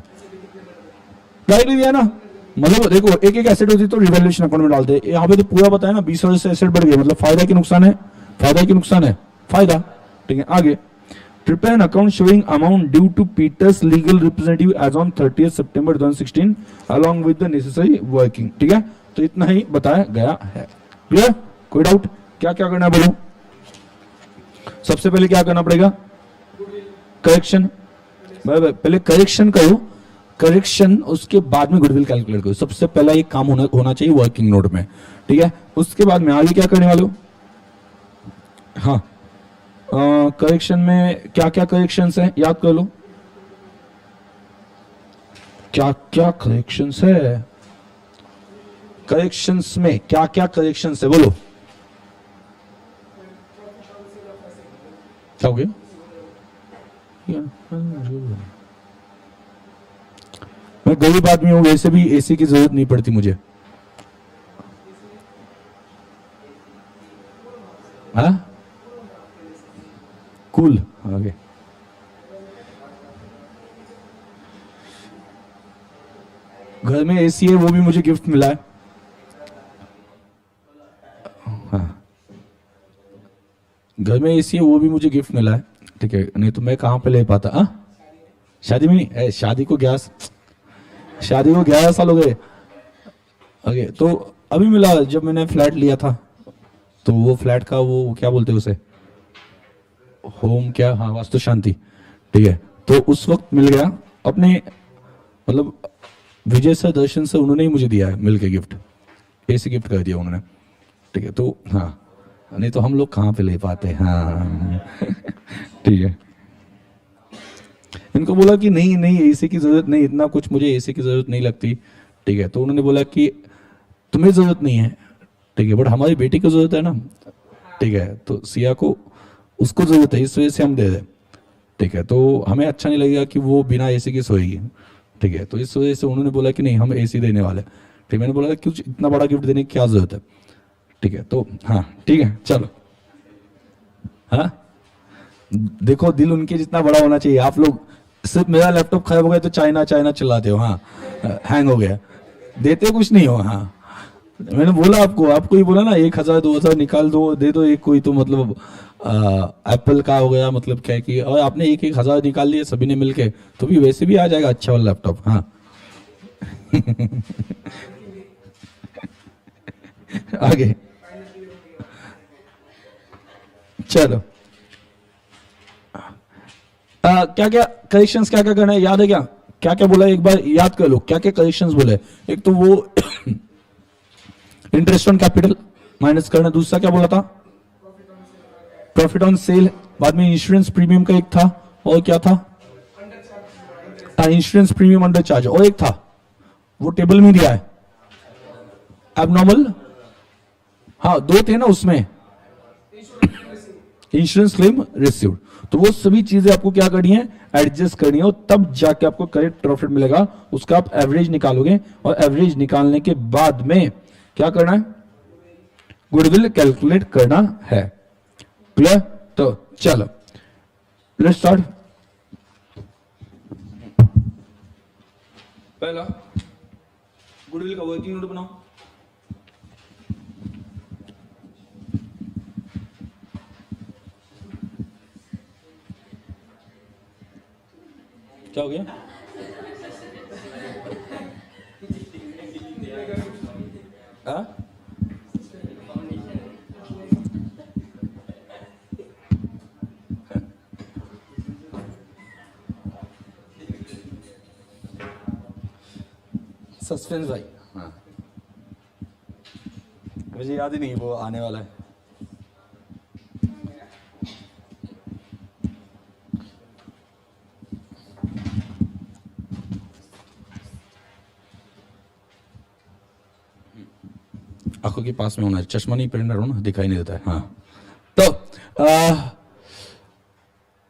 डायरेक्टली दिया ना, मतलब देखो एक एक एसेट होती तो रिवैल्यूएशन अकाउंट में डालते, यहाँ पे तो पूरा बताया ना, 20,000 से एसेट बढ़ गया, मतलब फायदा कि नुकसान है? फायदा कि नुकसान है? फायदा, ठीक है। आगे prepare an account showing amount due to Peter's legal representative as on 30th September 2016 along with the necessary working, ठीक है। तो इतना ही बताया गया है, क्लियर? कोई डाउट? क्या क्या करना है बोलो? सबसे पहले क्या करना पड़ेगा? करेक्शन, पहले करेक्शन करो, करेक्शन उसके बाद में गुडविल कैलकुलेट करो। सबसे पहला ये काम होना चाहिए वर्किंग नोट में, ठीक है। उसके बाद में आगे क्या करने वाले हो? हाँ, करेक्शन में क्या क्या करेक्शंस है याद कर लो, क्या क्या करेक्शंस है, करेक्शंस में क्या क्या करेक्शंस है बोलो। क्या हो गया? मैं गरीब आदमी हूं, वैसे भी एसी की जरूरत नहीं पड़ती मुझे। हाँ कूल, आगे घर में एसी है, वो भी मुझे गिफ्ट मिला है। हाँ, घर में एसी है, वो भी मुझे गिफ्ट मिला है, ठीक है, नहीं तो मैं कहां पे ले पाता? हाँ शादी में नहीं, शादी को 11 साल हो गए। ओके, तो अभी मिला जब मैंने फ्लैट लिया था, तो वो फ्लैट का वो क्या बोलते हैं उसे, होम क्या, हाँ वास्तु शांति, ठीक है। तो उस वक्त मिल गया अपने, मतलब विजय सर दर्शन से उन्होंने ही मुझे दिया है मिल के गिफ्ट, ऐसे गिफ्ट कर दिया उन्होंने, ठीक है। तो हाँ, नहीं तो हम लोग कहाँ पे ले पाते हैं, हाँ ठीक है। इनको बोला कि नहीं नहीं एसी की जरूरत नहीं, इतना कुछ मुझे एसी की जरूरत नहीं लगती, ठीक है। तो उन्होंने बोला कि तुम्हें जरूरत नहीं है, ठीक है, बट हमारी बेटी को जरूरत है ना, ठीक है, तो सिया को उसको जरूरत है, इस वजह से हम दे दें, ठीक है। तो हमें अच्छा नहीं लगेगा कि वो बिना एसी के सोएगी, ठीक है। तो इस वजह से उन्होंने बोला कि नहीं हम एसी देने वाले, ठीक। मैंने बोला क्यों इतना बड़ा गिफ्ट देने की क्या जरूरत है, ठीक है। तो हाँ ठीक है चलो, हाँ देखो दिल उनके जितना बड़ा होना चाहिए। आप लोग सिर्फ मेरा लैपटॉप खराब हो गया तो चाइना चाइना चिल्लाते हो, हाँ हैंग हो गया, देते कुछ नहीं हो। हाँ मैंने बोला आपको ही बोला ना 1,000 2,000 निकाल दो दे दो एक कोई, तो मतलब एप्पल का हो गया, मतलब क्या है कि और आपने 1,000 निकाल लिए सभी ने मिलके, तो भी वैसे भी आ जाएगा अच्छा वाला लैपटॉप। हाँ आगे चलो, क्या क्या करेक्शंस क्या क्या करना है याद है? क्या क्या क्या बोला एक बार याद कर लो, क्या क्या करेक्शंस बोले। एक तो वो इंटरेस्ट ऑन कैपिटल माइनस करना, दूसरा क्या बोला था? प्रॉफिट ऑन सेल, बाद में इंश्योरेंस प्रीमियम का एक था, और क्या था, इंश्योरेंस प्रीमियम अंडर चार्ज, और एक था वो टेबल में दिया है एबनॉर्मल, हाँ दो थे ना उसमें, इंश्योरेंस क्लेम रिसीव्ड। तो वो सभी चीजें आपको क्या करनी है, एडजस्ट करनी है, और तब जाके आपको करेक्ट प्रॉफिट मिलेगा। उसका आप एवरेज निकालोगे, और एवरेज निकालने के बाद में क्या करना है, गुडविल कैलकुलेट करना है। क्लियर? तो चलो लेट्स स्टार्ट। पहला गुडविल का वर्किंग नोट बनाओ। क्या हो गया? हाँ? सस्पेंस भाई, हाँ मुझे याद ही नहीं वो आने वाला है। आंखों के पास में होना है, चश्मा नहीं पहन रहा हूं ना, दिखाई नहीं देता है। हाँ तो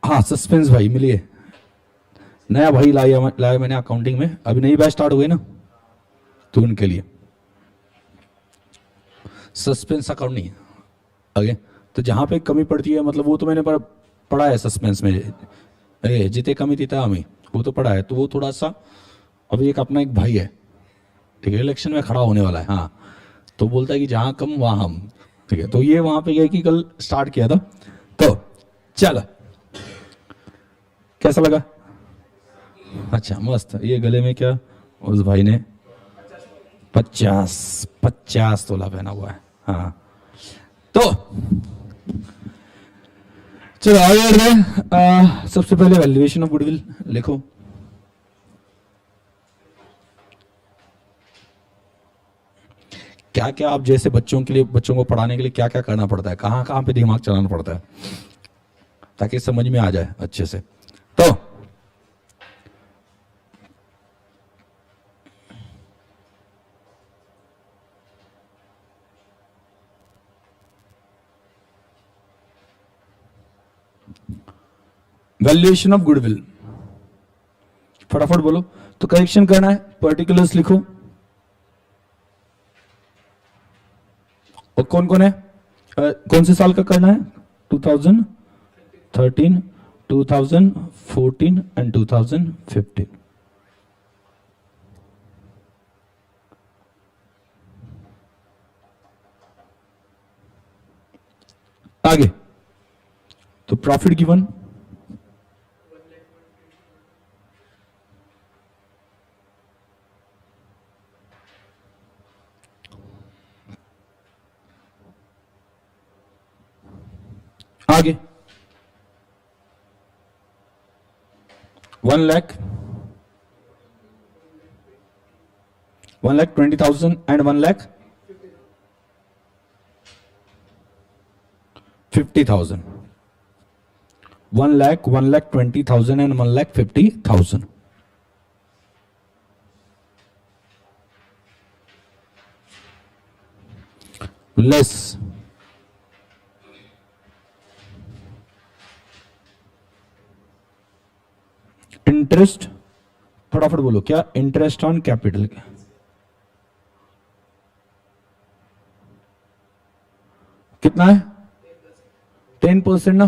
हाँ सस्पेंस भाई मिलिए, नया भाई लाया मैंने अकाउंटिंग में, अभी नई बैच स्टार्ट हुई ना, तो उनके लिए सस्पेंस अकाउंट नहीं आगे। तो जहां पे कमी पड़ती है, मतलब वो तो मैंने पढ़ा है सस्पेंस में, जिते कमी तीता हमें, वो तो पढ़ा है। तो वो थोड़ा सा, अभी एक अपना एक भाई है, ठीक है, इलेक्शन में खड़ा होने वाला है, हाँ, तो बोलता है कि जहां कम वहां हम, ठीक है। तो ये वहां पे गया कि कल स्टार्ट किया था। तो चल कैसा लगा? अच्छा मस्त। ये गले में क्या उस भाई ने 50 तोला पहना हुआ है, हाँ। तो चलो आगे बढ़ते हैं। सबसे पहले वैल्यूएशन ऑफ गुडविल लिखो। क्या क्या आप जैसे बच्चों के लिए, बच्चों को पढ़ाने के लिए क्या क्या करना पड़ता है, कहाँ कहाँ पे दिमाग चलाना पड़ता है, ताकि समझ में आ जाए अच्छे से। तो वैल्यूएशन ऑफ गुडविल, फटाफट बोलो। तो करेक्शन करना है, पर्टिकुलर्स लिखो। और कौन कौन है, कौन से साल का करना है, 2013, 2014 एंड 2015। आगे तो प्रॉफिट गिवन, आगे 1 lakh, 1,20,000 and 1,50,000, 1,20,000 and 1,50,000। Less interest, फटाफट बोलो क्या, इंटरेस्ट ऑन कैपिटल का कितना है, 10% ना।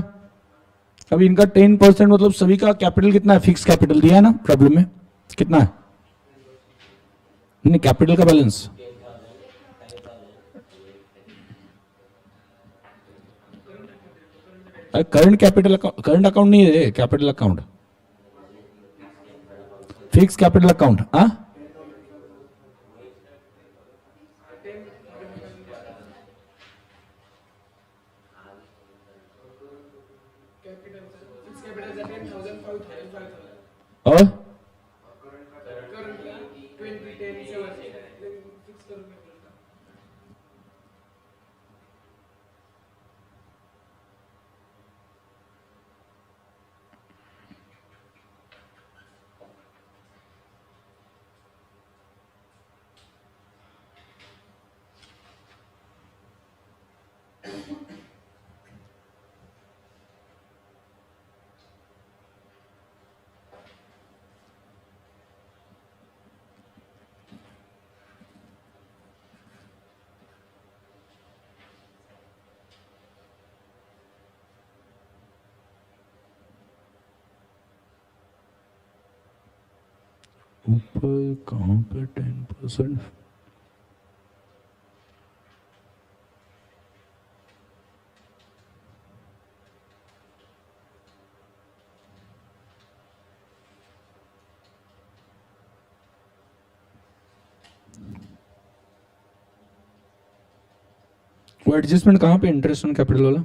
अभी इनका 10% मतलब सभी का कैपिटल कितना है, फिक्स कैपिटल दिया है ना प्रॉब्लम में, कितना है, नहीं कैपिटल का balance, current capital, current account नहीं है, capital account, fix capital account. हाँ और ऊपर कहाँ पे 10%? वो एडजस्टमेंट कहाँ पे, इंटरेस्ट ऑन कैपिटल वाला?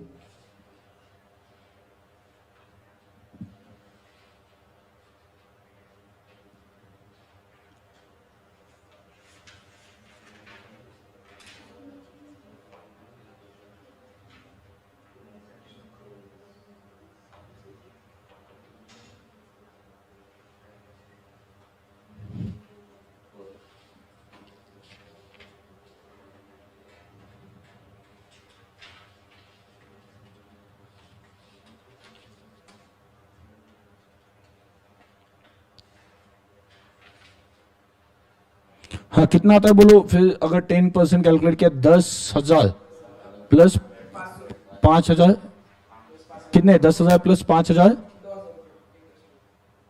हाँ, कितना आता है बोलो फिर? अगर 10% कैलकुलेट किया, 10,000 प्लस 5,000, कितने? 10,000 प्लस 5,000,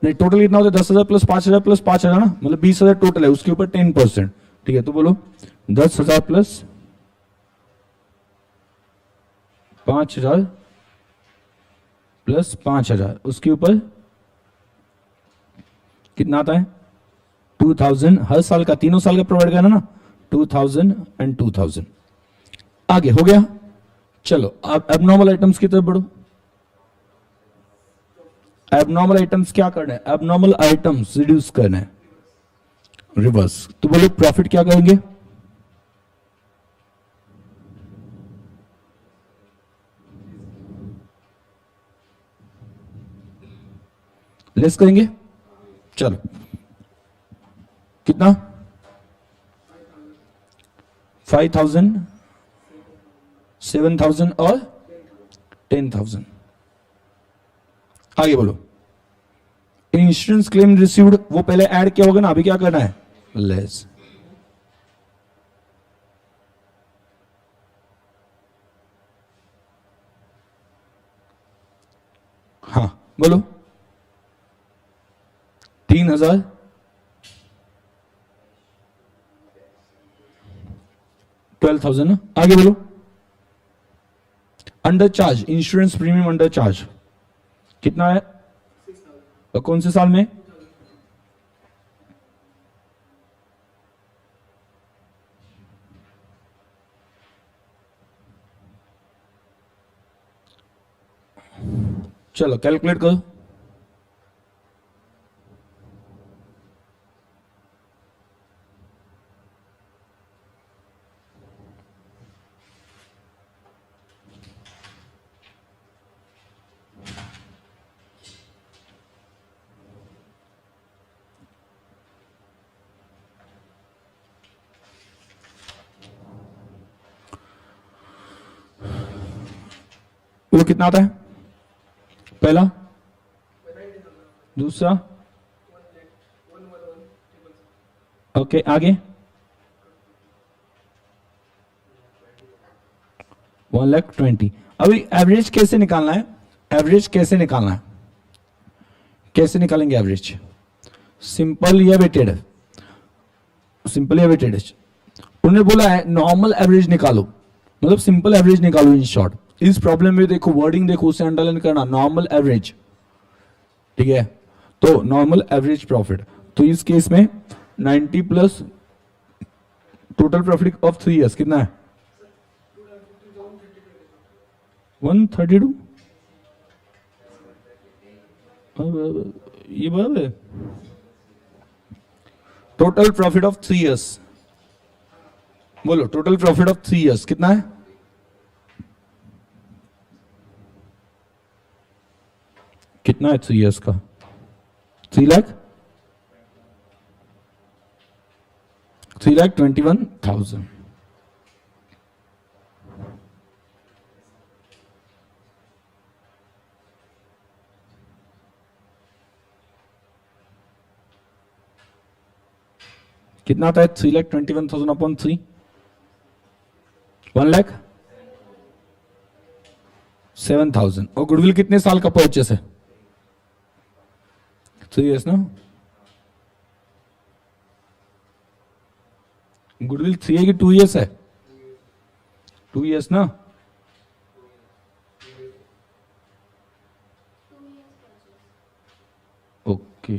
नहीं टोटल कितना होता है? 10,000 प्लस 5,000 प्लस 5,000 ना, मतलब 20,000 टोटल है, उसके ऊपर 10%। ठीक है, तो बोलो 10,000 प्लस 5,000 प्लस 5,000, उसके ऊपर कितना आता है? 2,000 हर साल का, तीनों साल का प्रोवाइड करना ना, 2,000 एंड 2,000। आगे हो गया। चलो अब एबनॉर्मल आइटम्स की तरफ बढ़ो। एबनॉर्मल आइटम्स क्या करना है? एबनॉर्मल आइटम्स रिड्यूस करना है, रिवर्स। तो बोलो प्रॉफिट क्या करेंगे? लेस करेंगे। चलो कितना? 5,000, 7,000 और 10,000। आगे बोलो। इंश्योरेंस क्लेम रिसीव्ड, वो पहले ऐड किया होगा ना, अभी क्या करना है? लेस। हाँ बोलो। 3,000, 12,000 ना। आगे बोलो। Under charge, insurance premium under charge कितना है? और कौन से साल में? चलो कैलकुलेट करो। वो कितना आता है? पहला, दूसरा, ओके आगे 1,20,000। अभी एवरेज कैसे निकालना है? एवरेज कैसे निकालना है? कैसे निकालेंगे एवरेज? सिंपल या वेटेड? सिंपल या वेटेड? उन्होंने बोला है नॉर्मल एवरेज निकालो, मतलब सिंपल एवरेज निकालो इन शॉर्ट। इस प्रॉब्लम में देखो वर्डिंग देखो, उसे अंडरलाइन करना, नॉर्मल एवरेज। ठीक है, तो नॉर्मल एवरेज प्रॉफिट, तो इस केस में 90 plus total profit of 3 years कितना है? 132। ये बराबर है। टोटल प्रॉफिट ऑफ 3 इयर्स, बोलो टोटल प्रॉफिट ऑफ 3 इयर्स कितना है? कितना है 3 इयर्स का? 3,21,000। कितना आता है? 3,21,000 अपॉन 3, 1,07,000। और गुडविल कितने साल का परचेस है? 3 इयर्स ना। गुडविल 3 है कि 2 ईयर्स है? 2 ईयर्स ना? ओके,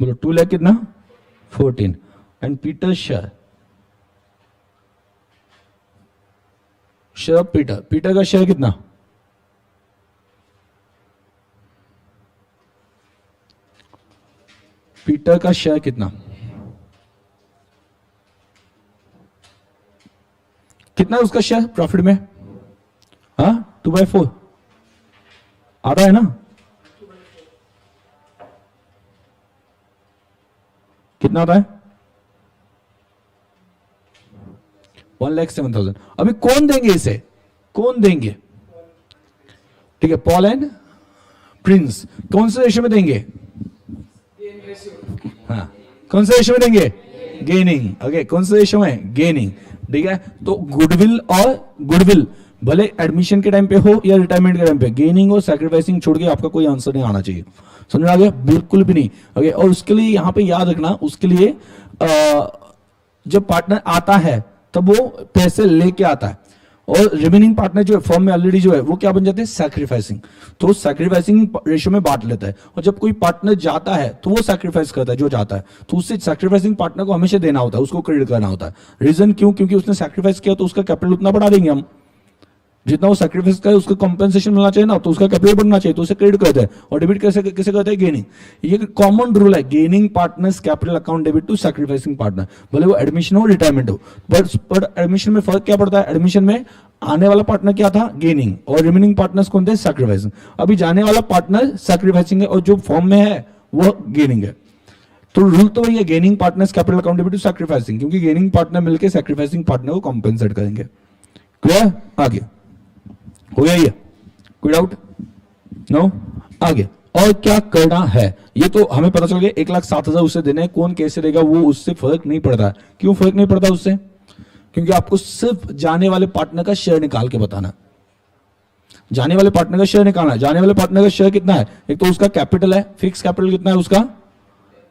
बोलो 2 लाख कितना? 14। And Peter share, share Peter, Peter का शेयर कितना? पीटर का शेयर कितना? कितना है उसका शेयर प्रॉफिट में? हाँ, 2/4 आ रहा है ना? कितना आता है? 1,07,000। अभी कौन देंगे इसे? कौन देंगे? ठीक है, पॉल एंड प्रिंस कौन से रेशियो में देंगे? हाँ, कौन से रेशियो में देंगे? गेनिंग। ओके, कौन से रेशियो में? गेनिंग। ठीक है, तो गुडविल और गुडविल भले एडमिशन के टाइम पे हो या रिटायरमेंट के टाइम पे, गेनिंग और सैक्रिफाइसिंग छोड़ के आपका कोई आंसर नहीं आना चाहिए। समझ में आ गया? बिल्कुल भी नहीं। ओके, और उसके लिए यहां पे याद रखना, उसके लिए जब पार्टनर आता है तब वो पैसे लेके आता है, और रिमेनिंग पार्टनर जो है फर्म में ऑलरेडी जो है वो क्या बन जाते हैं? सैक्रिफाइसिंग। तो सैक्रिफाइसिंग रेशियो में बांट लेता है, और जब कोई पार्टनर जाता है तो वो सैक्रिफाइस करता है जो जाता है, तो उससे सैक्रिफाइसिंग पार्टनर को हमेशा देना होता है, उसको क्रेडिट करना होता है। रीजन क्यों? क्योंकि उसने सैक्रिफाइस किया तो उसका कैपिटल उतना बढ़ा देंगे हम, जितना वो सैक्रिफाइस करे उसको कंपेंसेशन मिलना चाहिए ना, तो उसका कैपिटल बढ़ना चाहिए, तो उसे क्रेडिट करते हैं। और डेबिट कैसे कैसे करते हैं? गेनिंग। ये कॉमन रूल है, gaining partners capital account debit to sacrificing partner, भले वो एडमिशन हो रिटायरमेंट हो। पर एडमिशन में फर्क क्या पड़ता है? एडमिशन में आने वाला पार्टनर क्या था? गेनिंग, और रिमेनिंग पार्टनर्स कौन थे? सैक्रिफाइसिंग। अभी जाने वाला पार्टनर सैक्रिफाइसिंग है, और जो फॉर्म में है वो गेनिंग है। तो रूल तो वही है, gaining partners capital account debit to sacrificing, क्योंकि गेनिंग पार्टनर मिलकर सैक्रिफाइसिंग पार्टनर को कॉम्पेंसेट करेंगे। क्लियर? आगे हो गया ये? कोई डाउट? नो? आगे और क्या करना है? ये तो हमें पता चल गया, 1,07,000 उसे देने, कौन कैसे देगा वो उससे फर्क नहीं पड़ता। क्यों फर्क नहीं पड़ता उससे? क्योंकि आपको सिर्फ जाने वाले पार्टनर का शेयर निकाल के बताना। जाने वाले पार्टनर का शेयर निकालना है। जाने वाले पार्टनर का शेयर कितना है? एक तो उसका कैपिटल है, फिक्स कैपिटल कितना है उसका?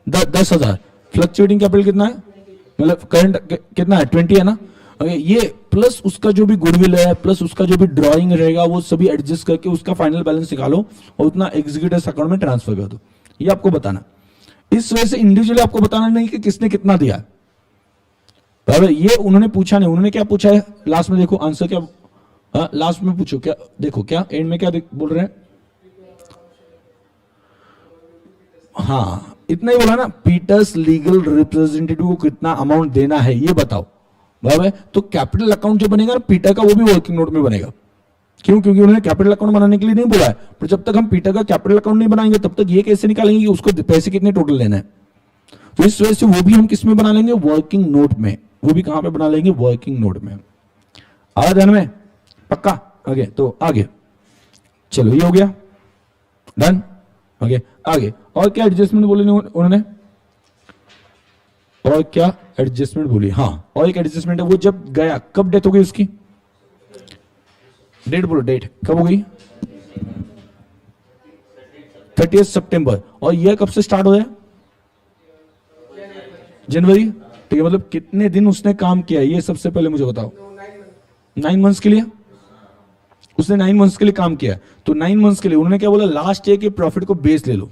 10,000। फ्लक्चुएटिंग कैपिटल कितना है? मतलब करंट कितना है? 20 है ना? ये प्लस उसका जो भी गुडविल है, प्लस उसका जो भी ड्राइंग रहेगा, वो सभी एडजस्ट करके उसका फाइनल बैलेंस निकालो और उतना एग्जीक्यूटिव अकाउंट में ट्रांसफर कर दो। ये आपको बताना। इस वजह से इंडिविजुअली आपको बताना नहीं कि किसने कितना दिया। बराबर? ये उन्होंने पूछा नहीं। उन्होंने क्या पूछा है लास्ट में? देखो आंसर क्या, हाँ लास्ट में पूछो क्या, देखो क्या एंड में क्या बोल रहे हैं। हाँ, इतना ही बोला ना, पीटर्स लीगल रिप्रेजेंटेटिव को कितना अमाउंट देना है ये बताओ। बराबर? तो कैपिटल अकाउंट जो बनेगा ना पीटर का, वो भी वर्किंग नोट में बनेगा। क्यों? क्योंकि उन्होंने कैपिटल अकाउंट बनाने के लिए नहीं बोला है। पर जब तक हम पीटर का कैपिटल अकाउंट नहीं बनाएंगे तब तक ये कैसे निकालेंगे कि उसको पैसे कितने टोटल लेना है। तो इस वजह से वो भी हम किस में बना लेंगे? वर्किंग नोट में। वो भी कहां पे बना लेंगे? वर्किंग नोट में। आ ध्यान में? पक्का? आगे तो आगे चलो, ये हो गया डन। ओके, आगे और क्या एडजस्टमेंट बोले उन्होंने? और क्या एडजस्टमेंट बोली? हाँ, और एक एडजस्टमेंट है, वो जब गया, कब डेथ हो गई उसकी? डेट बोलो, डेट कब हो गई? 30 सितंबर। और यह कब से स्टार्ट हो गया? जनवरी। ठीक है, मतलब कितने दिन उसने काम किया ये सबसे पहले मुझे बताओ। 9 मंथ्स के लिए उसने 9 मंथ्स के लिए काम किया। तो 9 मंथ्स के लिए उन्होंने क्या बोला? लास्ट ईयर के प्रॉफिट को बेस ले लो।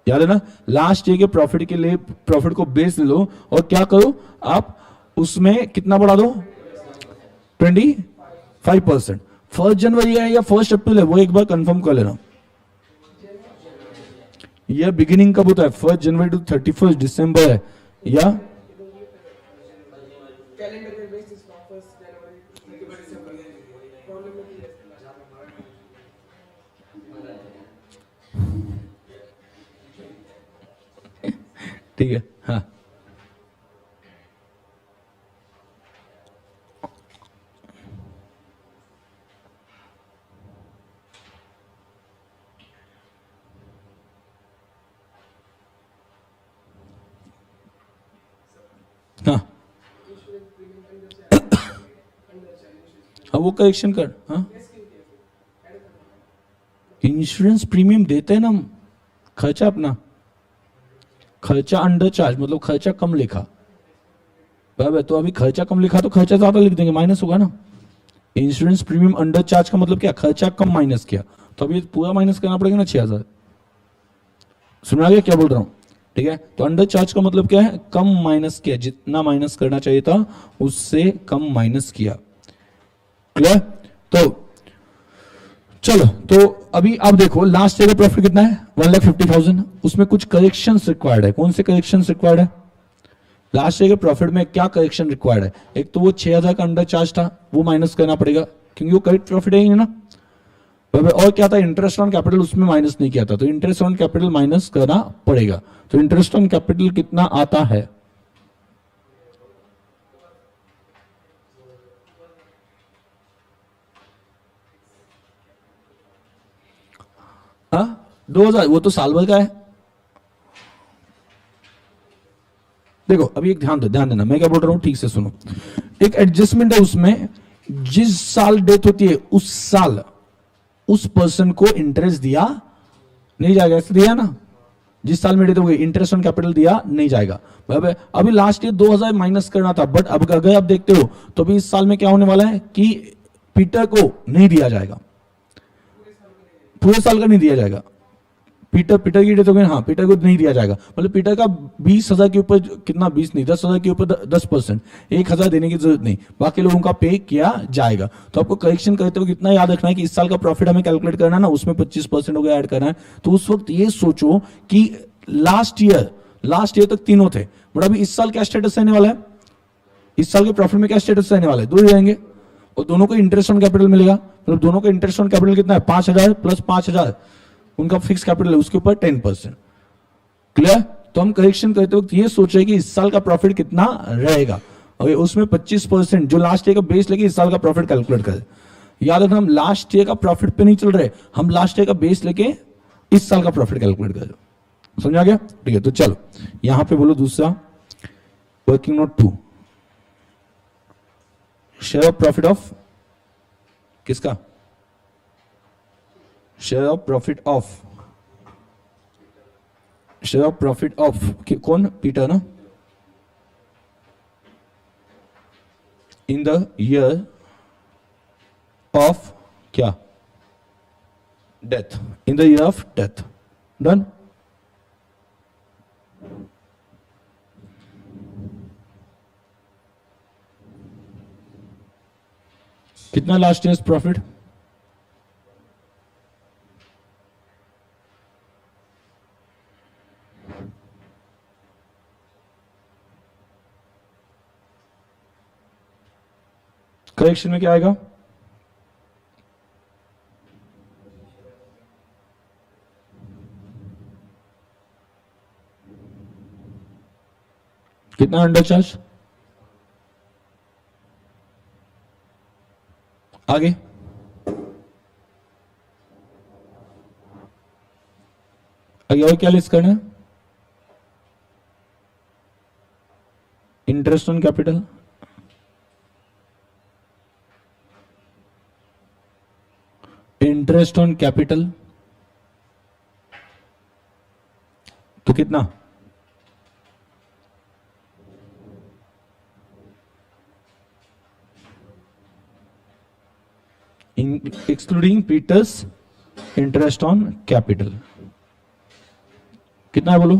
याद है ना? लास्ट ईयर के प्रॉफिट के लिए प्रॉफिट को बेस ले लो, और क्या करो आप उसमें कितना बढ़ा दो? 25%। 1 जनवरी है या 1 अप्रैल है वो एक बार कंफर्म कर लेना। यह बिगिनिंग कब होता है? 1 जनवरी टू 31 दिसंबर है या ठीक है? हाँ, हाँ, हाँ वो करेक्शन कर। हाँ इंश्योरेंस प्रीमियम देते हैं ना हम, खर्चा अपना, खर्चा अंडर चार्ज मतलब खर्चा कम लिखा, बराबर। तो अभी खर्चा कम लिखा तो खर्चा ज्यादा लिख देंगे, माइनस होगा ना। इंश्योरेंस प्रीमियम अंडर चार्ज का मतलब क्या, खर्चा कम माइनस किया, तो अभी पूरा माइनस करना पड़ेगा ना 6000। सुना गया क्या बोल रहा हूं, ठीक है। तो अंडर चार्ज का मतलब क्या है, कम माइनस किया, जितना माइनस करना चाहिए था उससे कम माइनस किया। क्लियर। तो चलो, तो अभी आप देखो लास्ट ईयर का प्रॉफिट कितना है, 1,50,000। उसमें कुछ करेक्शंस रिक्वायर्ड है। कौन से करेक्शंस रिक्वायर्ड है, लास्ट ईयर के प्रॉफिट में क्या करेक्शन रिक्वायर्ड है। एक तो वो 6000 का अंडर चार्ज था, वो माइनस करना पड़ेगा क्योंकि वो करेक्ट प्रॉफिट है ना। और क्या था, इंटरेस्ट ऑन कैपिटल उसमें माइनस नहीं किया था, तो इंटरेस्ट ऑन कैपिटल माइनस करना पड़ेगा। तो इंटरेस्ट ऑन कैपिटल कितना आता है, हाँ 2000, वो तो साल भर का है। देखो अभी एक ध्यान देना, मैं क्या बोल रहा हूं ठीक से सुनो। एक एडजस्टमेंट है उसमें, जिस साल डेथ होती है उस साल उस पर्सन को इंटरेस्ट दिया नहीं जाएगा, ऐसे दिया ना। जिस साल में डेथ हो गई इंटरेस्ट ऑन कैपिटल दिया नहीं जाएगा, बराबर। अभी लास्ट ईयर 2000 माइनस करना था, बट अब अगर आप देखते हो तो अभी इस साल में क्या होने वाला है कि पीटर को नहीं दिया जाएगा, पूरे साल का नहीं दिया जाएगा। पीटर की डेथ हो गई, हाँ पीटर को नहीं दिया जाएगा, मतलब पीटर का 20,000 के ऊपर कितना, 20 नहीं 10,000 के ऊपर 10%, 1,000 देने की जरूरत नहीं, बाकी लोगों का पे किया जाएगा। तो आपको करेक्शन करते हुए कितना याद रखना है कि इस साल का प्रॉफिट हमें कैलकुलेट करना है ना, उसमें 25% हो गया ऐड करना है। तो उस वक्त ये सोचो कि लास्ट ईयर तक तीनों थे, बट अभी इस साल क्या स्टेटस रहने वाला है, इस साल के प्रॉफिट में क्या स्टेटस रहने वाला है, 2 जाएंगे और दोनों को इंटरेस्ट ऑन कैपिटल मिलेगा। मतलब दोनों का इंटरेस्ट ऑन कैपिटल कितना है, 5,000 प्लस 5,000 उनका फिक्स कैपिटल है, उसके ऊपर 10%। क्लियर। तो हम करेक्शन करते वक्त ये सोच रहे कि इस साल का प्रॉफिट कितना रहेगा, और उसमें 25% जो लास्ट ईयर का बेस लेके इस साल का प्रॉफिट कैलकुलेट करें। याद रखना, हम लास्ट ईयर का प्रॉफिट पे नहीं चल रहे, हम लास्ट ईयर का बेस लेके इस साल का प्रॉफिट कैलकुलेट करें। समझा गया, ठीक है। तो चलो यहां पे बोलो दूसरा, working note 2, share of profit of किसका, शेयर ऑफ प्रॉफिट ऑफ कौन, पीटर ना, इन द ईयर ऑफ क्या, death, in the year of death. Done. कितना लास्ट ईयर प्रॉफिट, करेक्शन में क्या आएगा, कितना अंडर चार्ज, आगे और क्या लिस्ट करना है, interest on capital, interest on capital तो कितना, excluding Peter's interest on capital कितना है बोलो,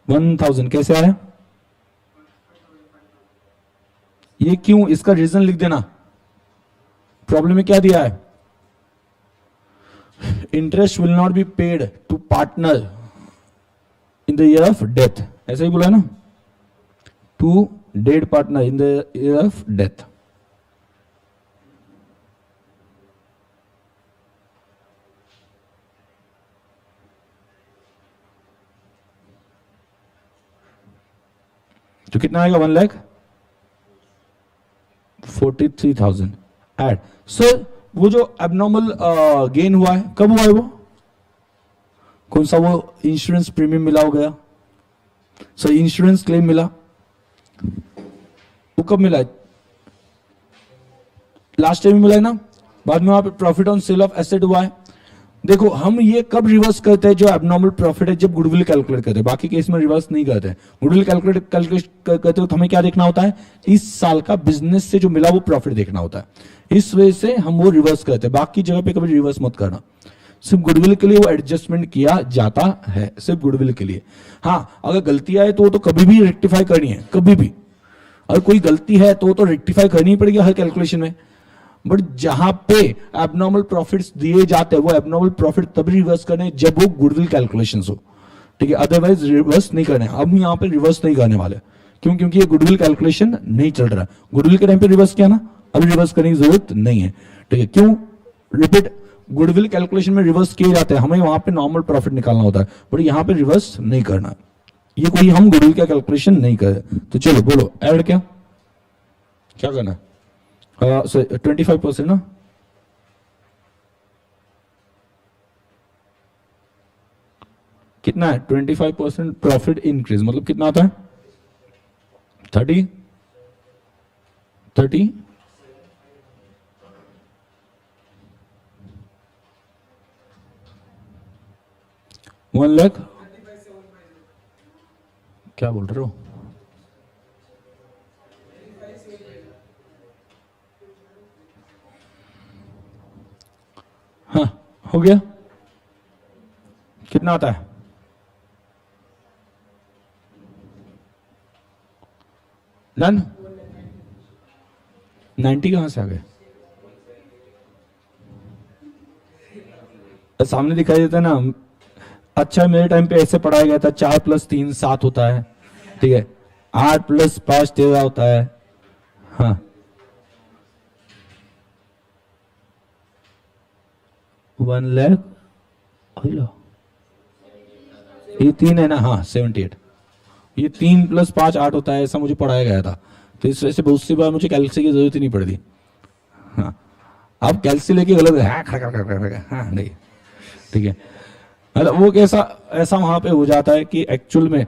1000। कैसे आया ये, क्यों, इसका रीजन लिख देना। प्रॉब्लम में क्या दिया है, interest will not be paid to partner in the year of death, ऐसा ही बोला है ना, to dead partner in the year of death. तो कितना आएगा, 1,43,000 एड। सर वो जो एबनॉर्मल गेन हुआ है कब हुआ है, वो कौन सा, वो इंश्योरेंस प्रीमियम मिला हो गया, सर इंश्योरेंस क्लेम मिला, वो कब मिला है, लास्ट टाइम मिला है ना, बाद में वहां पे profit on sale of asset हुआ है, देखो हम ये कब रिवर्स करते हैं, जो एबनॉर्मल प्रॉफिट है, जब गुडविल कैलकुलेट करते हैं, बाकी केस में रिवर्स नहीं करते हैं। गुडविल कैलकुलेट करते हो तो हमें क्या देखना होता है, इस साल का बिजनेस से जो मिला वो प्रॉफिट देखना होता है, इस वजह से हम वो रिवर्स करते हैं। बाकी जगह पे कभी रिवर्स मत करना, सिर्फ गुडविल के लिए वो एडजस्टमेंट किया जाता है, सिर्फ गुडविल के लिए। हाँ, अगर गलती आए तो कभी भी रेक्टिफाई करनी है, कभी भी अगर कोई गलती है तो रेक्टिफाई करनी ही पड़ेगी हर कैलकुलेशन में। बट जहां पे एबनॉर्मल प्रॉफिट्स दिए जाते हैं वो एबनॉर्मल प्रॉफिट तभी रिवर्स करने जब वो गुडविल कैलकुलेशंस हो, ठीक है, अदरवाइज रिवर्स नहीं करने। अब यहाँ पे रिवर्स नहीं करने वाले, क्यों? क्योंकि ये गुडविल कैलकुलेशन नहीं चल रहा। गुडविल के टाइम पे रिवर्स किया ना, अब रिवर्स करने की जरूरत नहीं है, ठीक है। क्यों? रिपीट, गुडविल कैलकुलेशन में रिवर्स किए जाते हैं, हमें वहां पे नॉर्मल प्रॉफिट निकालना होता है, बट यहाँ पे रिवर्स नहीं करना, ये कोई हम गुडविल का कैलकुलेशन नहीं करे। तो चलो बोलो, ऐड क्या करना है? 25% ना, कितना है? 25% प्रॉफिट इंक्रीज मतलब कितना आता है? 30 1 लाख, क्या बोल रहे हो? हाँ, हो गया। कितना आता है? डन। 90 कहां से आ गए? सामने दिखाई देता है ना। अच्छा, मेरे टाइम पे ऐसे पढ़ाया गया था, 4 + 3 7 होता है, ठीक है, 8 + 5 13 होता है। हाँ, 1 लाख, ये 3 है ना, हाँ 78, ये 3 + 5 8 होता है, ऐसा मुझे पढ़ाया गया था। तो इस वजह से बहुत सी बार मुझे कैल्सी की जरूरत ही नहीं पड़ती। हाँ, आप कैल्सी लेके गलत है, हाँ नहीं, ठीक है, मतलब वो कैसा ऐसा वहां पे हो जाता है कि एक्चुअल में,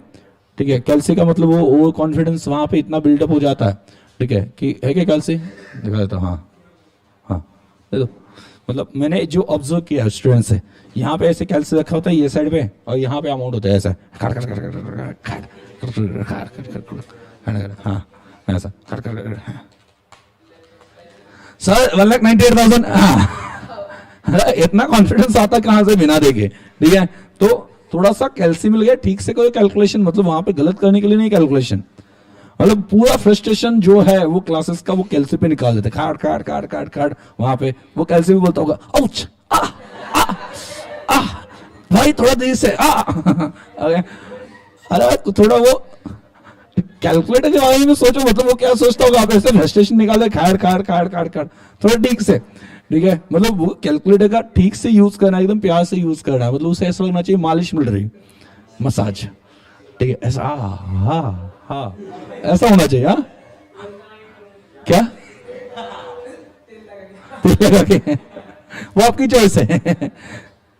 ठीक है, कैल्सी का मतलब वो कॉन्फिडेंस वहां पे इतना बिल्डअप हो जाता है, ठीक है, कि है क्या कैल्सी दिखा देता। हाँ हाँ, देखो, मतलब मैंने जो ऑब्जर्व किया स्टूडेंट से, यहाँ पे ऐसे कैल्सी रखा होता है ये साइड पे, और यहाँ पे अमाउंट होता है ऐसा, हाँ ऐसा, सर 1,98,000, इतना कॉन्फिडेंस आता कहां से बिना देखे, ठीक है। तो थोड़ा सा कैल्सी मिल गया, ठीक से कोई कैलकुलेशन, मतलब वहां पे गलत करने के लिए नहीं कैलकुलेशन, मतलब पूरा फ्रस्ट्रेशन जो है वो क्लासेस का वो कैल्सी पे निकाल देते, खाड़ खाड़ खाड़ खाड़ खाड़, वहां पे वो कैल्सी भी बोलता होगा, आउच आ आ आ भाई थोड़ा देर से अरे थोड़ा वो कैलकुलेटर के बारे में सोचो, मतलब वो क्या सोचता होगा, आप ऐसे फ्रस्ट्रेशन निकाले खाड़ खाड़ खाड़ खाड़ खाड़, थोड़ा ठीक से, ठीक है, मतलब वो कैलकुलेटर का ठीक से यूज करना, एकदम प्यार से यूज करना है, मतलब उसे ऐसा लगना चाहिए मालिश मिल रही, मसाज, ठीक है, ऐसा हाँ हाँ ऐसा होना चाहिए। हाँ क्या लगा के वो आपकी चॉइस है,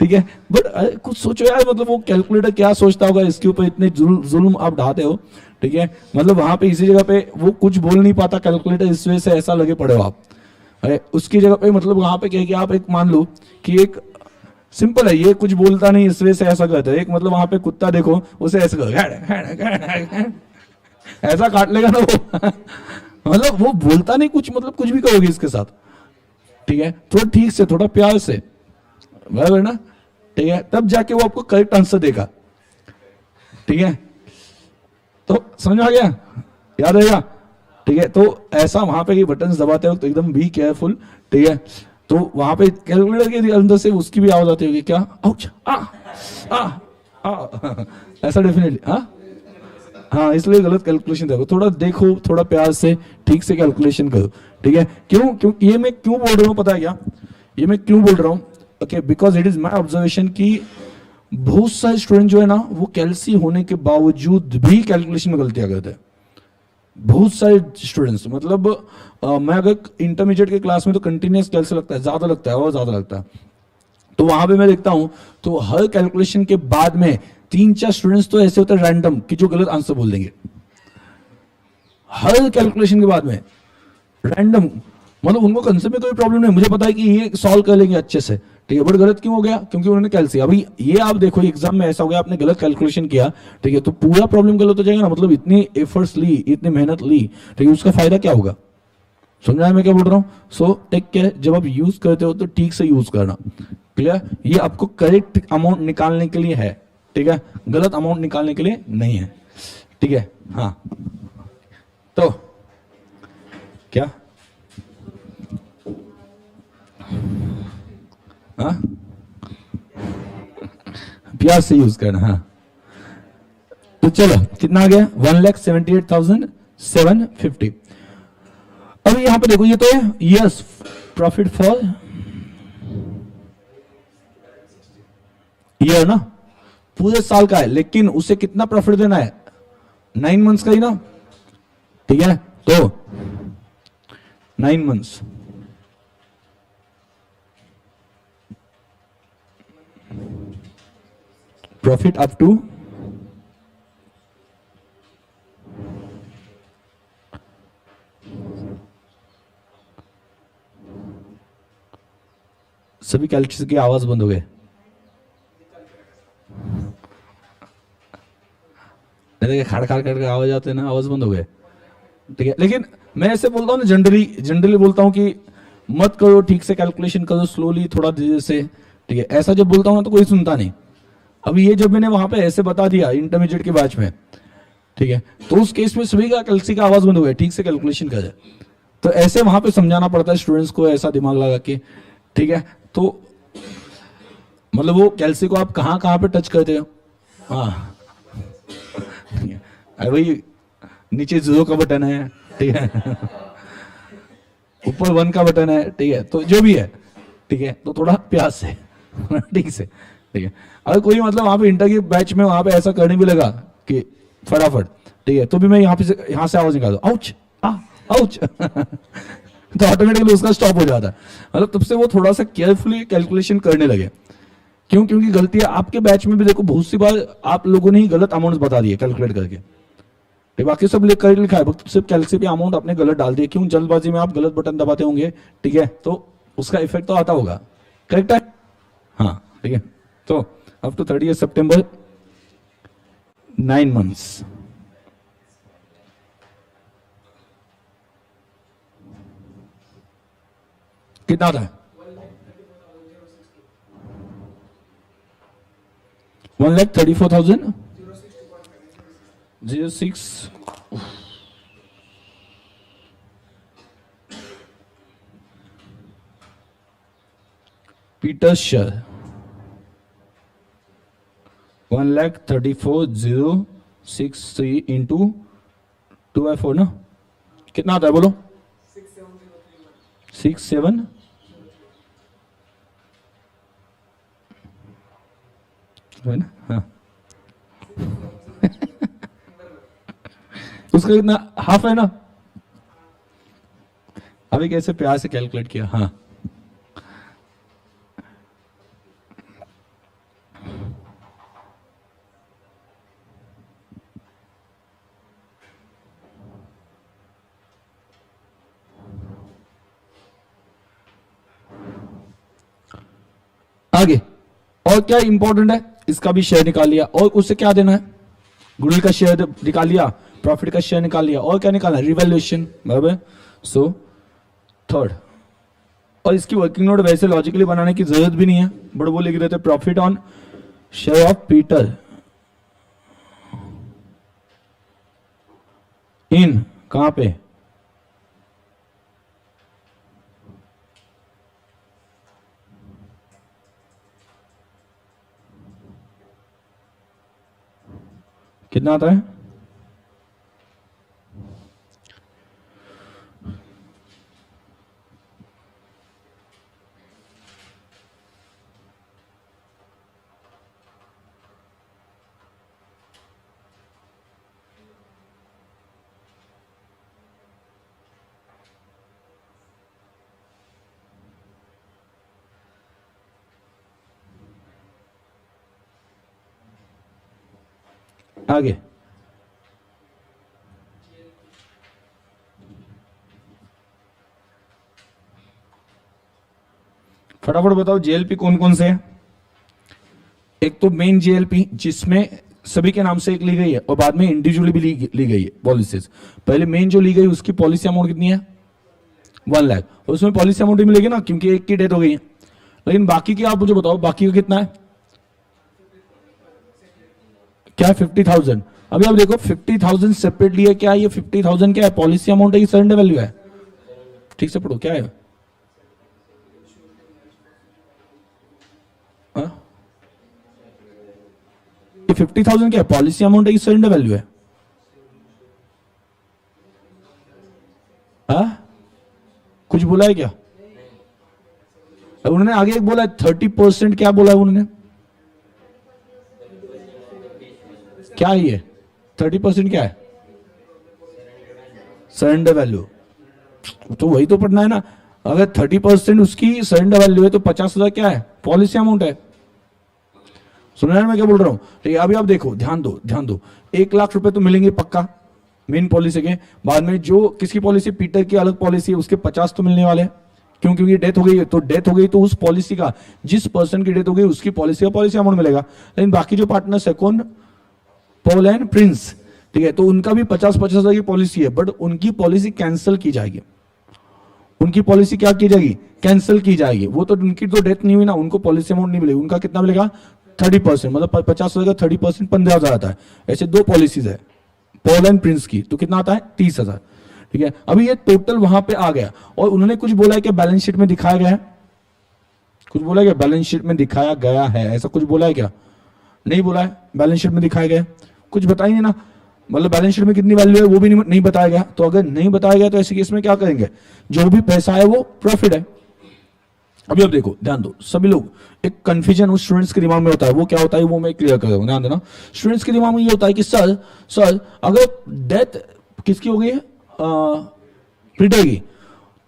ठीक है, बट कुछ सोचो यार, मतलब वो कैलकुलेटर क्या सोचता होगा, इसके ऊपर इतने जुल्म आप ढाते हो, ठीक है, मतलब वहां पे इसी जगह पे वो कुछ बोल नहीं पाता कैलकुलेटर, इस वजह से ऐसा लगे पड़े हो आप। अरे उसकी जगह पे मतलब वहां पे क्या कि आप एक मान लो कि एक सिंपल है, ये कुछ बोलता नहीं इस वजह से ऐसा करता है, एक मतलब वहां पे कुत्ता देखो उसे ऐसा कर ऐसा काट लेगा ना वो मतलब वो बोलता नहीं कुछ, मतलब कुछ भी करोगे इसके साथ, ठीक है, थोड़ा ठीक से, थोड़ा प्यार से, बराबर ना, ठीक है, तब जाके वो आपको करेक्ट आंसर देगा, ठीक है, तो समझ आ गया, याद रहेगा, ठीक है। तो ऐसा वहां पे बटन दबाते हो तो एकदम भी केयरफुल, ठीक है, तो वहां पे कैलकुलेटर के अंदर से उसकी भी आवाज आती होगी, क्या आउच आ आ आ ऐसा डेफिनेटली, हाँ हाँ, इसलिए गलत कैलकुलेशन देखो, थोड़ा देखो, थोड़ा प्यार से ठीक से कैलकुलेशन करो, ठीक है। क्यों ये मैं क्यों बोल रहा हूँ पता है क्या, ये मैं क्यों बोल रहा हूँ, okay, because it is my observation कि बहुत सारे स्टूडेंट जो है ना वो कैल्सी होने के बावजूद भी कैलकुलेशन में गलतियां करते हैं, बहुत सारे स्टूडेंट्स, मतलब मैं अगर इंटरमीडिएट के क्लास में तो कंटिन्यूस कैल्सी लगता है, ज्यादा लगता है और ज्यादा लगता है, तो वहां पे मैं देखता हूं तो हर कैलकुलेशन के बाद में 3-4 स्टूडेंट्स तो ऐसे होते हैं रैंडम कि जो गलत आंसर बोल देंगे, हर कैलकुलेशन के बाद में रैंडम, मतलब उनको कंसेप्ट में कोई प्रॉब्लम नहीं, मुझे पता है कि ये सॉल्व कर लेंगे अच्छे से, ठीक है, बट गलत क्यों हो गया? क्योंकि उन्होंने कैलसी, अभी ये आप देखो एग्जाम में ऐसा हो गया आपने गलत कैलकुलेशन किया, ठीक है, तो पूरा प्रॉब्लम गलत हो जाएगा ना, मतलब इतनी एफर्ट्स ली, इतनी मेहनत ली, ठीक है, उसका फायदा क्या होगा? समझा मैं क्या बोल रहा हूँ? सो टेक केयर, जब आप यूज करते हो तो ठीक से यूज करना। क्लियर? ये आपको करेक्ट अमाउंट निकालने के लिए है, ठीक है, गलत अमाउंट निकालने के लिए नहीं है, ठीक है। हाँ, तो क्या? हाँ, प्यार से यूज करना। हाँ, तो चलो कितना आ गया? 1,78,750। अब यहां पे देखो, ये तो है यस प्रॉफिट फॉर ईयर ना, पूरे साल का है, लेकिन उसे कितना प्रॉफिट देना है? 9 मंथ्स का ही ना, ठीक है, तो 9 मंथ्स, प्रॉफिट अप टू सभी कैलकुलेशन की आवाज बंद हो गए। खाड़ खाड़ करके आवाज आते हैं ना, आवाज बंद हो गए, ठीक है। लेकिन मैं ऐसे बोलता हूँ ना, जनरली जनरली बोलता हूँ कि मत करो, ठीक से कैलकुलेशन करो, स्लोली, थोड़ा धीरे से, ठीक है। ऐसा जब बोलता हूँ ना तो कोई सुनता नहीं। अभी ये जब मैंने वहां पे ऐसे बता दिया इंटरमीडिएट के बैच में, ठीक है, तो उस केस में सभी का कैलसी का आवाज बंद हो गया, ठीक से कैलकुलेशन कर जाए। तो ऐसे वहां पे समझाना पड़ता है स्टूडेंट्स को, ऐसा दिमाग लगा के, ठीक है। तो मतलब वो कैलसी को आप कहाँ कहाँ पे टच करते हो? हाँ, अरे भाई, नीचे 0 का बटन है, ठीक है, ऊपर 1 का बटन है, ठीक है, तो जो भी है, ठीक है, तो थोड़ा प्यार से ठीक से, ठीक है। अगर कोई मतलब वहां पे इंटर के बैच में वहां पे ऐसा करने भी लगा कि फटाफट, ठीक है, तो भी मैं यहाँ से आवाज निकाल दूं, आउच, आउच तो ऑटोमेटिकली उसका स्टॉप हो जाता है। मतलब तब से वो थोड़ा सा केयरफुली कैलकुलेशन करने लगे। क्यों? क्योंकि गलतियां आपके बैच में भी देखो, बहुत सी बार आप लोगों ने ही गलत अमाउंट बता दिए कैलकुलेट करके, ठीक, बाकी सब लिख कर लिखा है, सिर्फ कैलसी पे अमाउंट आपने गलत डाल दिया। क्यों? जल्दबाजी में आप गलत बटन दबाते होंगे, ठीक है, तो उसका इफेक्ट तो आता होगा। करेक्ट है? हाँ, ठीक है। तो अप टू 30 सितंबर 9 मंथ्स, कितना था? 1,34,006। पीटर शर 1,34,063 इंटू 2/4 ना, कितना आता है बोलो? 6,7 है ना? हाँ उसका कितना हाफ है ना? अभी कैसे प्यार से कैलकुलेट किया। हाँ, आगे और क्या इंपॉर्टेंट है? इसका भी शेयर निकाल लिया, और उससे क्या देना है? गुडविल का शेयर निकाल लिया, प्रॉफिट का शेयर निकाल लिया, और क्या निकालना है? रिवैल्यूएशन, बराबर। सो थर्ड, और इसकी वर्किंग नोट वैसे लॉजिकली बनाने की जरूरत भी नहीं है, बट वो लिख देते profit on share of Peter in, कहां पे? कितना आता है? आगे फटाफट बताओ जेएलपी कौन कौन से हैं। एक तो मेन जेएलपी जिसमें सभी के नाम से एक ली गई है और बाद में इंडिविजुअली भी ली गई है पॉलिसीज। पहले मेन जो ली गई उसकी पॉलिसी अमाउंट कितनी है 1 लाख, और उसमें पॉलिसी अमाउंट भी मिलेगी ना क्योंकि एक की डेथ हो गई है। लेकिन बाकी की आप मुझे बताओ बाकी का कितना है, क्या है 50,000। अभी आप देखो 50,000 सेपरेटली है, क्या है ये 50,000 क्या है, पॉलिसी अमाउंट है कि सरेंडर वैल्यू है, ठीक से पढ़ो क्या है। हाँ? ये 50,000 क्या है, पॉलिसी अमाउंट है कि सरेंडर वैल्यू है। हाँ? कुछ बोला है क्या, उन्होंने आगे एक बोला है 30%, क्या बोला है उन्होंने, क्या है ये 30% क्या है, सरेंडर वैल्यू। तो वही तो पढ़ना है ना, अगर 30% उसकी सरेंडर वैल्यू है तो 50,000 क्या है, पॉलिसी अमाउंट है। सुना है मैं क्या बोल रहा हूं, तो अभी आप देखो, ध्यान दो ध्यान दो, 1 लाख रुपए तो मिलेंगे पक्का मेन पॉलिसी के। बाद में जो किसकी पॉलिसी, पीटर की अलग पॉलिसी है, उसके 50 तो मिलने वाले, क्योंकि डेथ हो गई है, तो डेथ हो गई तो उस पॉलिसी का, जिस पर्सन की डेथ हो गई उसकी पॉलिसी का पॉलिसी अमाउंट मिलेगा। लेकिन बाकी जो पार्टनर्स है कौन, पॉल एंड प्रिंस, ठीक है, तो उनका भी 50,000 की पॉलिसी है, बट उनकी पॉलिसी कैंसिल की जाएगी। उनकी पॉलिसी क्या की जाएगी, कैंसिल की जाएगी। वो तो उनकी तो डेथ नहीं हुई ना, उनको पॉलिसी अमाउंट नहीं मिलेगी। उनका कितना मिलेगा 30%, मतलब 50,000 का 30% 15,000 आता है। ऐसे 2 पॉलिसीज है पॉल एंड प्रिंस की, तो कितना आता है 30,000, ठीक है। अभी ये टोटल वहां पे आ गया, और उन्होंने कुछ बोला है कि बैलेंस शीट में दिखाया गया है, कुछ बोला है क्या, बैलेंस शीट में दिखाया गया है, ऐसा कुछ बोला है क्या, नहीं बोला है, बैलेंस शीट में दिखाया गया कुछ बताइए ना, मतलब बैलेंस शीट में कितनी वैल्यू है वो भी नहीं बताया गया। तो अगर नहीं बताया गया तो ऐसे केस में क्या करेंगे, जो भी पैसा है वो प्रॉफिट है। अभी आप देखो ध्यान दो, सभी लोग, एक कंफ्यूजन उस स्टूडेंट्स के दिमाग में होता है, वो क्या होता है वो मैं क्लियर कर दूं, ध्यान देना। स्टूडेंट्स के दिमाग में ये होता है कि सर अगर डेथ किसकी हो गई है, पीटर की,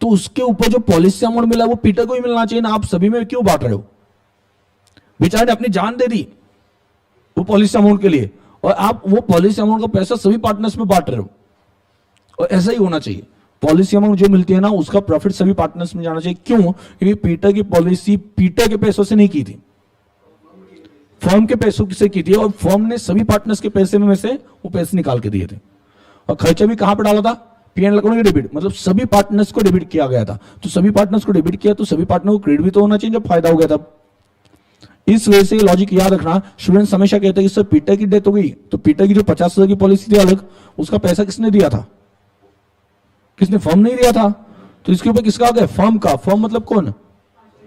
तो उसके ऊपर जो पॉलिसी अमाउंट मिला वो पीटर को ही मिलना चाहिए ना, आप सभी में क्यों बांट रहे हो, बेचारे ने अपनी जान दे दी वो पॉलिसी अमाउंट के लिए, और आप वो पॉलिसी अमाउंट का पैसा सभी पार्टनर्स में बांट रहे हो। और ऐसा ही होना चाहिए, पॉलिसी अमाउंट जो मिलती है ना उसका प्रॉफिट सभी पार्टनर्स में जाना चाहिए। क्यों, क्योंकि पीटर की पॉलिसी पीटर के पैसों से नहीं की थी, फर्म के पैसों से की थी, और फर्म ने सभी पार्टनर्स के पैसे में से वो पैसे निकाल के दिए थे, और खर्चा भी कहां पर डाला था, पीएनएल अकाउंट के डेबिट, मतलब सभी पार्टनर्स को डेबिट किया गया था। तो सभी पार्टनर्स को डेबिट किया तो सभी पार्टनर को क्रेडिट भी तो होना चाहिए जब फायदा हो गया था। इस वजह से लॉजिक याद रखना, स्टूडेंट्स हमेशा कहते हैं कि सर पीटर की डेथ हो गई तो पीटर की जो 50,000 की पॉलिसी थी अलग, उसका पैसा किसने दिया था, किसने, फर्म नहीं दिया था। तो इसके ऊपर किसका आ गया, फर्म का, फर्म मतलब कौन,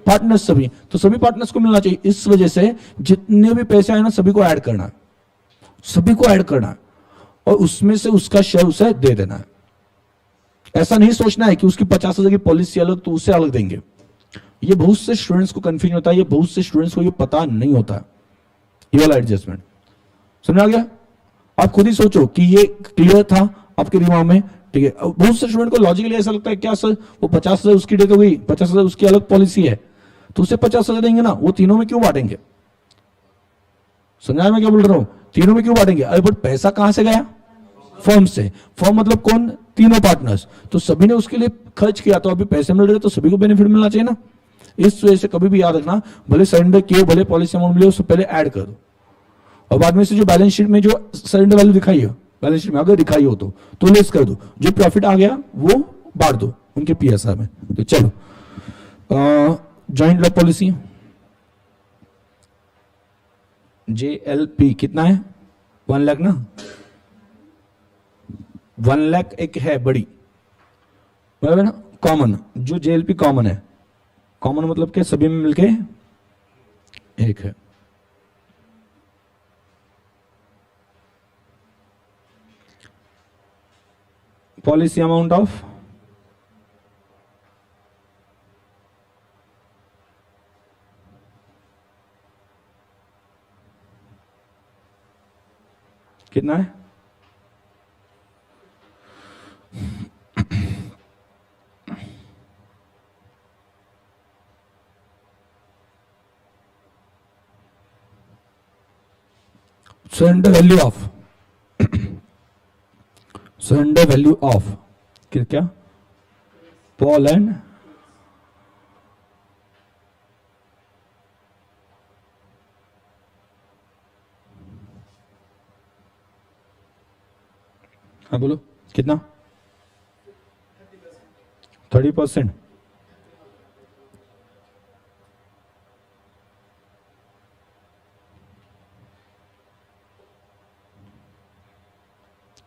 पार्टनर्स सभी, तो सभी पार्टनर्स को मिलना चाहिए। इस वजह से जितने भी पैसे आए ना सभी को ऐड करना है, सभी को ऐड करना है, और उसमें से उसका शेयर उसे दे देना है। ऐसा नहीं सोचना है कि उसकी 50,000 की पॉलिसी अलग तो उसे अलग देंगे। ये बहुत से स्टूडेंट्स को कंफ्यूजन होता है, ये बहुत से स्टूडेंट्स को ये पता नहीं होता है, ये वाला एडजस्टमेंट समझ आ गया। आप खुद ही सोचो कि ये क्लियर था आपके दिमाग में, ठीक है। बहुत से स्टूडेंट को लॉजिकली ऐसा लगता है क्या सर वो 50,000 उसकी डेथ हो गई, 50,000 उसकी अलग पॉलिसी है तो उसे 50,000 देंगे ना, वो तीनों में क्यों बांटेंगे, समझा मैं क्या बोल रहा हूं, तीनों में क्यों बांटेंगे। अरे बट पैसा कहां से गया, फर्म से, फर्म मतलब कौन, तीनों पार्टनर्स, तो सभी ने उसके लिए खर्च किया, तो अभी पैसे मिल रहे तो सभी को बेनिफिट मिलना चाहिए ना। इस वजह से कभी भी याद रखना, भले सरेंडर किए भले पॉलिसी अमाउंट मिले उससे पहले ऐड कर दो, और बाद में से जो बैलेंस शीट में जो सरेंडर वैल्यू दिखाई है, बैलेंस शीट में अगर दिखाई हो तो लेस कर दो, जो प्रॉफिट आ गया वो बांट दो उनके पीएसआर में। तो चलो जॉइंट लॉ पॉलिसी जेएलपी कितना है 1 लाख ना, 1 लाख एक है बड़ी, बराबर ना, कॉमन, जो जेएलपी कॉमन है, कॉमन मतलब क्या, सभी में मिलके एक है। पॉलिसी अमाउंट ऑफ कितना है, surrender value of, surrender value of क्या, पॉल एंड हाँ बोलो कितना 30%।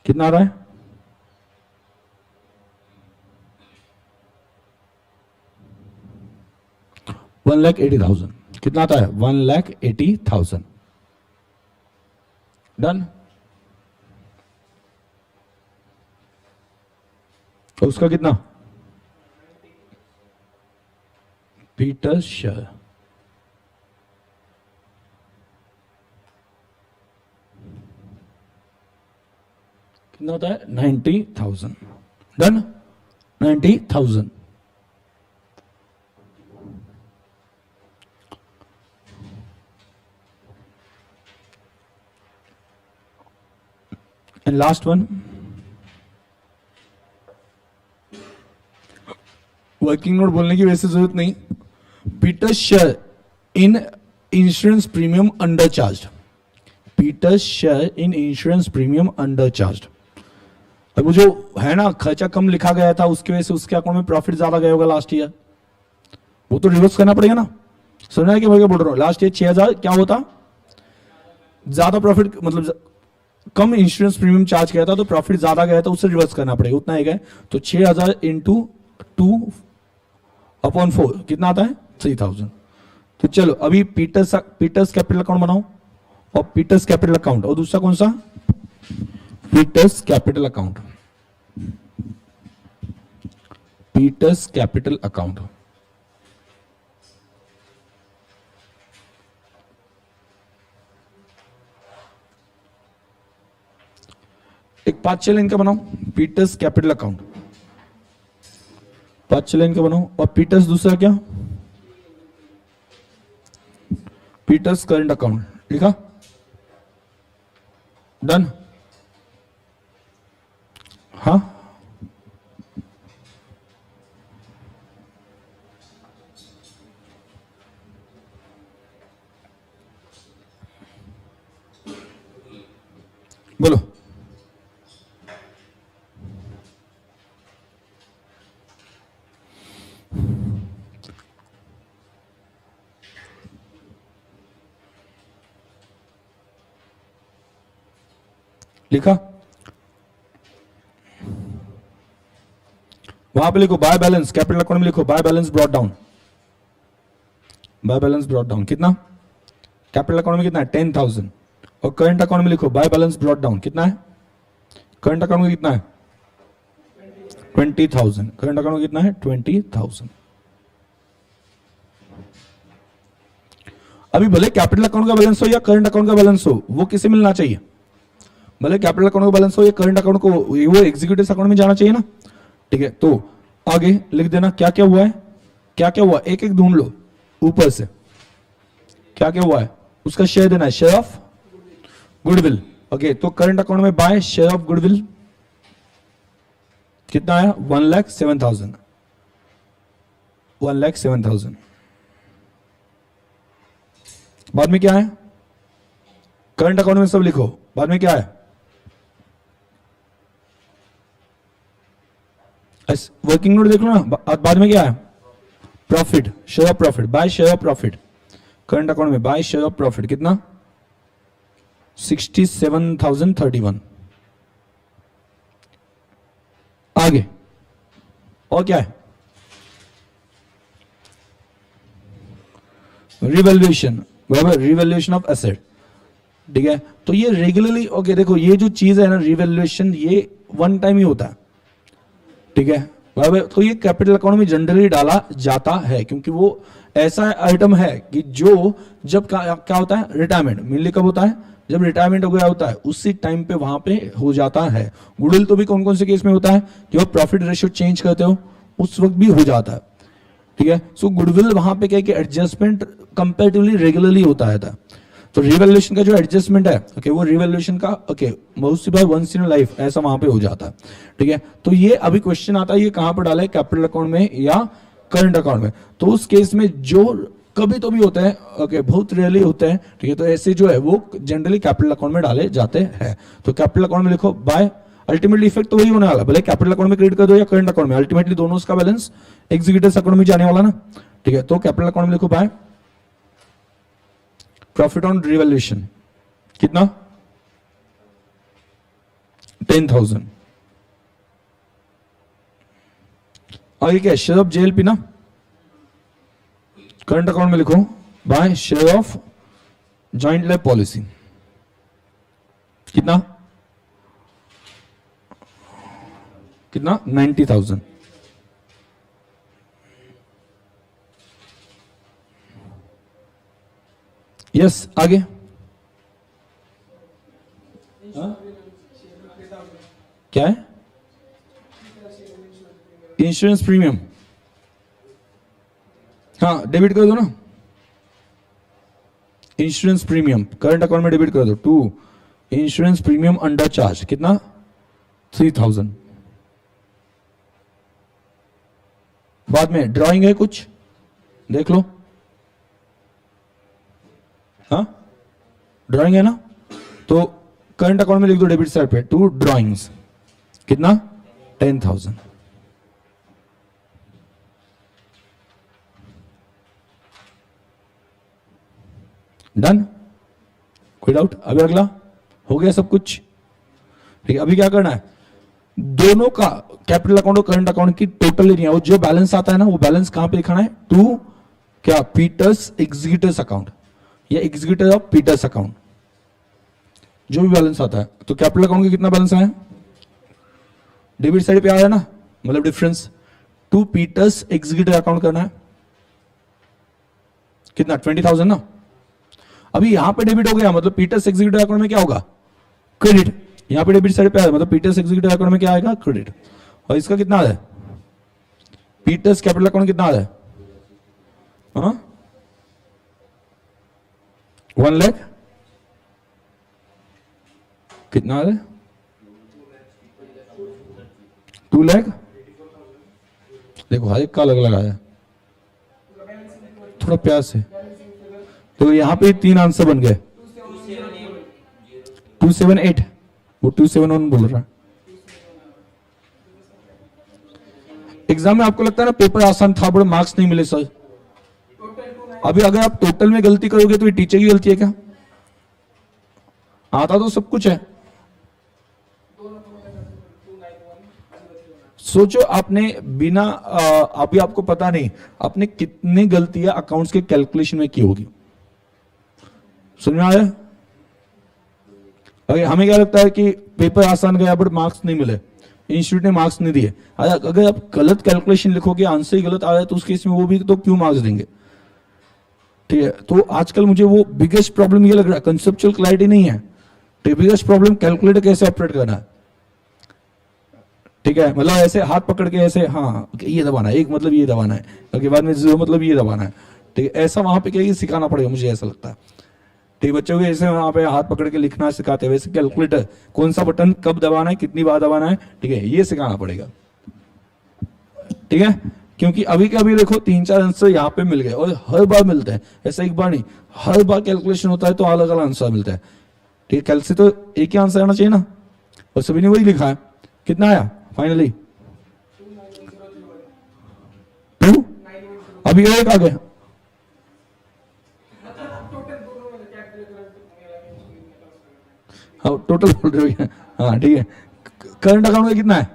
कितना आ रहा है 1,80,000। कितना आता है 1,80,000। डन। उसका कितना पीटर शेयर कितना होता है 90,000। Done 90,000। And last one working note बोलने की वैसे जरूरत नहीं। Peter share in insurance premium under charge. Peter share in insurance premium under charge. अब वो जो है ना खर्चा कम लिखा गया था उसकी वजह से उसके अकाउंट में प्रॉफिट ज्यादा गया होगा लास्ट ईयर, वो तो रिवर्स करना पड़ेगा ना। सुना है कि मैं क्या बोल रहा हूं, लास्ट ईयर 6,000 क्या होता ज्यादा प्रॉफिट, मतलब कम इंश्योरेंस प्रीमियम चार्ज किया था तो प्रॉफिट ज्यादा गया था, उससे रिवर्स करना पड़ेगा। उतना ही गया तो 6,000 इंटू 2/4 कितना आता है 3,000। तो चलो अभी पीटर्स कैपिटल अकाउंट बनाओ और पीटर्स कैपिटल अकाउंट, और दूसरा कौन सा Peter's capital account. Peter's capital account एक 5-6 लाइन का बनाओ पीटर्स कैपिटल अकाउंट, 5-6 लाइन का बनाओ। और पीटर्स दूसरा क्या पीटर्स करंट अकाउंट लिखा। डन। हाँ बोलो लिखा। वहां पे लिखो बाय बैलेंस कैपिटल अकाउंट में लिखो by balance brought down. By balance brought down कितना कैपिटल अकाउंट में कितना है 10,000। और करंट अकाउंट में लिखो बाय बैलेंस ब्रॉट डाउन कितना है करंट अकाउंट में कितना है 20,000। करंट अकाउंट में कितना है 20,000। अभी भले कैपिटल अकाउंट का बैलेंस हो या करंट अकाउंट का बैलेंस हो, वो किसे मिलना चाहिए, भले कैपिटल अकाउंट का बैलेंस हो या करंट अकाउंट को, वो एग्जीक्यूटिव अकाउंट में जाना चाहिए ना। ठीक है, तो आगे लिख देना क्या क्या हुआ है, क्या क्या हुआ, एक एक ढूंढ लो ऊपर से क्या क्या हुआ है, उसका शेयर देना है, शेयर ऑफ गुडविल। ओके, तो करंट अकाउंट में बाय शेयर ऑफ गुडविल कितना आया 1,07,000। 1,07,000। बाद में क्या है करंट अकाउंट में सब लिखो, बाद में क्या है वर्किंग नोट देख लो ना, बाद में क्या है profit, share of profit, by share of profit. Current account में बाय शेयर ऑफ प्रॉफिट कितना 67,031। आगे और क्या है रिवैल्यूएशन, बराबर रिवैल्यूएशन ऑफ एसेट। ठीक है, तो ये रेगुलरली ओके देखो ये जो चीज है ना रिवैल्यूएशन ये वन टाइम ही होता है। ठीक है बराबर, तो ये कैपिटल अकाउंट में जनरली डाला जाता है क्योंकि वो ऐसा आइटम है कि जो जब क्या होता है रिटायरमेंट, मेनली कब होता है जब रिटायरमेंट हो गया होता है उसी टाइम पे वहां पे हो जाता है। गुडविल तो भी कौन कौन से केस में होता है जब प्रॉफिट रेशियो चेंज करते हो उस वक्त भी हो जाता है। ठीक है, सो गुडविल वहां पे क्या है कि एडजस्टमेंट कंपैरेटिवली रेगुलरली होता है था। तो रिवैल्यूएशन का जो एडजस्टमेंट है ओके वो रिवैल्यूएशन का okay most by once in life ऐसा वहां पे हो जाता है। ठीक है, तो ये अभी क्वेश्चन आता है ये कहां पर डाले कैपिटल अकाउंट में या करंट अकाउंट में। तो उस केस में जो कभी तो भी होता है ओके बहुत रेयरली होते हैं। ठीक है, तो ऐसे जो है वो जनरली कैपिटल अकाउंट में डाले जाते हैं। तो कैपिटल अकाउंट में लिखो बाय अल्टीमेटली इफेक्ट तो वही होने वाला, भले कैपिटल अकाउंट में क्रेडिट कर दो या करंट अकाउंट में, अल्टीमेटली दोनों उसका बैलेंस एग्जीक्यूटिव अकाउंट में जाने वाला ना। ठीक है, तो कैपिटल अकाउंट में लिखो बाय प्रॉफिट ऑन रिवैल्यूएशन कितना 10,000। आगे क्या शेयर ऑफ जेएलपी ना, करंट अकाउंट में लिखो by share of joint life policy कितना कितना 90,000। यस आगे क्या है इंश्योरेंस प्रीमियम, हाँ डेबिट कर दो ना, इंश्योरेंस प्रीमियम करंट अकाउंट में डेबिट कर दो to insurance premium under charge कितना 3,000। बाद में ड्राइंग है कुछ देख लो, हाँ ड्राइंग है ना, तो करंट अकाउंट में लिख दो डेबिट साइड पे टू ड्राइंग्स कितना 10,000। डन, कोई डाउट? अभी अगला हो गया सब कुछ। ठीक है, अभी क्या करना है, दोनों का कैपिटल अकाउंट और करंट अकाउंट की टोटल एरिया, वो जो बैलेंस आता है ना वो बैलेंस कहां पे लिखाना है टू क्या पीटर्स एग्जीक्यूटिव अकाउंट या एग्जीक्यूटिव ऑफ पीटर्स अकाउंट, जो भी बैलेंस आता है। तो कैपिटल अकाउंट का कितना बैलेंस आया डेबिट साइड पे आया ना, मतलब difference to Peter's executive account करना है कितना 20,000 ना। अभी यहां पे डेबिट हो गया मतलब पीटर्स एग्जीक्यूटिव अकाउंट में क्या होगा क्रेडिट, यहां पे डेबिट साइड पे आया मतलब पीटर्स एग्जीक्यूटिव अकाउंट में क्या आएगा क्रेडिट। और इसका कितना है पीटर्स कैपिटल अकाउंट कितना है 1 लाख कितना है 2 लाख। देखो हर एक का अलग अलग आया, थोड़ा प्यार से। तो यहां पे 3 आंसर बन गए 278, वो 271 बोल रहा है। एग्जाम में आपको लगता है ना पेपर आसान था बड़े मार्क्स नहीं मिले सर, अभी अगर आप टोटल में गलती करोगे तो ये टीचर की गलती है क्या? आता तो सब कुछ है। सोचो आपने बिना अभी आपको पता नहीं आपने कितनी गलतियां अकाउंट्स के कैलकुलेशन में की होगी, समझ में आया? अगर हमें क्या लगता है कि पेपर आसान गया बट मार्क्स नहीं मिले, इंस्टीट्यूट ने मार्क्स नहीं दिए। अगर आप गलत कैलकुलेशन लिखोगे आंसर ही गलत आया तो उस केस में वो भी तो क्यों मार्क्स देंगे? ठीक है, तो आजकल मुझे वो बिगेस्ट प्रॉब्लम ये लग रहा है कंसेप्चुअल क्लैरिटी नहीं है, तो बिगेस्ट प्रॉब्लम कैलकुलेटर कैसे ऑपरेट करना है। ठीक है, मतलब ऐसे हाथ पकड़ के ऐसे हाँ ये दबाना है, एक मतलब ये दबाना है, उसके बाद में जीरो मतलब ये दबाना है। ठीक है, ऐसा वहां पे क्या सिखाना पड़ेगा मुझे ऐसा लगता है। ठीक, बच्चों को ऐसे वहां पे हाथ पकड़ के लिखना सिखाते हैं, वैसे कैलकुलेटर कौन सा बटन कब दबाना है कितनी बार दबाना है, ठीक है ये सिखाना पड़ेगा। ठीक है, क्योंकि अभी के अभी देखो 3-4 आंसर यहाँ पे मिल गए और हर बार मिलते हैं, ऐसा एक बार नहीं, हर बार कैलकुलेशन होता है तो अलग अलग आंसर मिलता है। ठीक है, कल से तो एक ही आंसर आना चाहिए ना, और सभी ने वही लिखा है। कितना आया फाइनली 2, अभी एक आ गया। हाँ टोटल बोल रहे हो, हाँ ठीक है। करंट अकाउंट में कितना है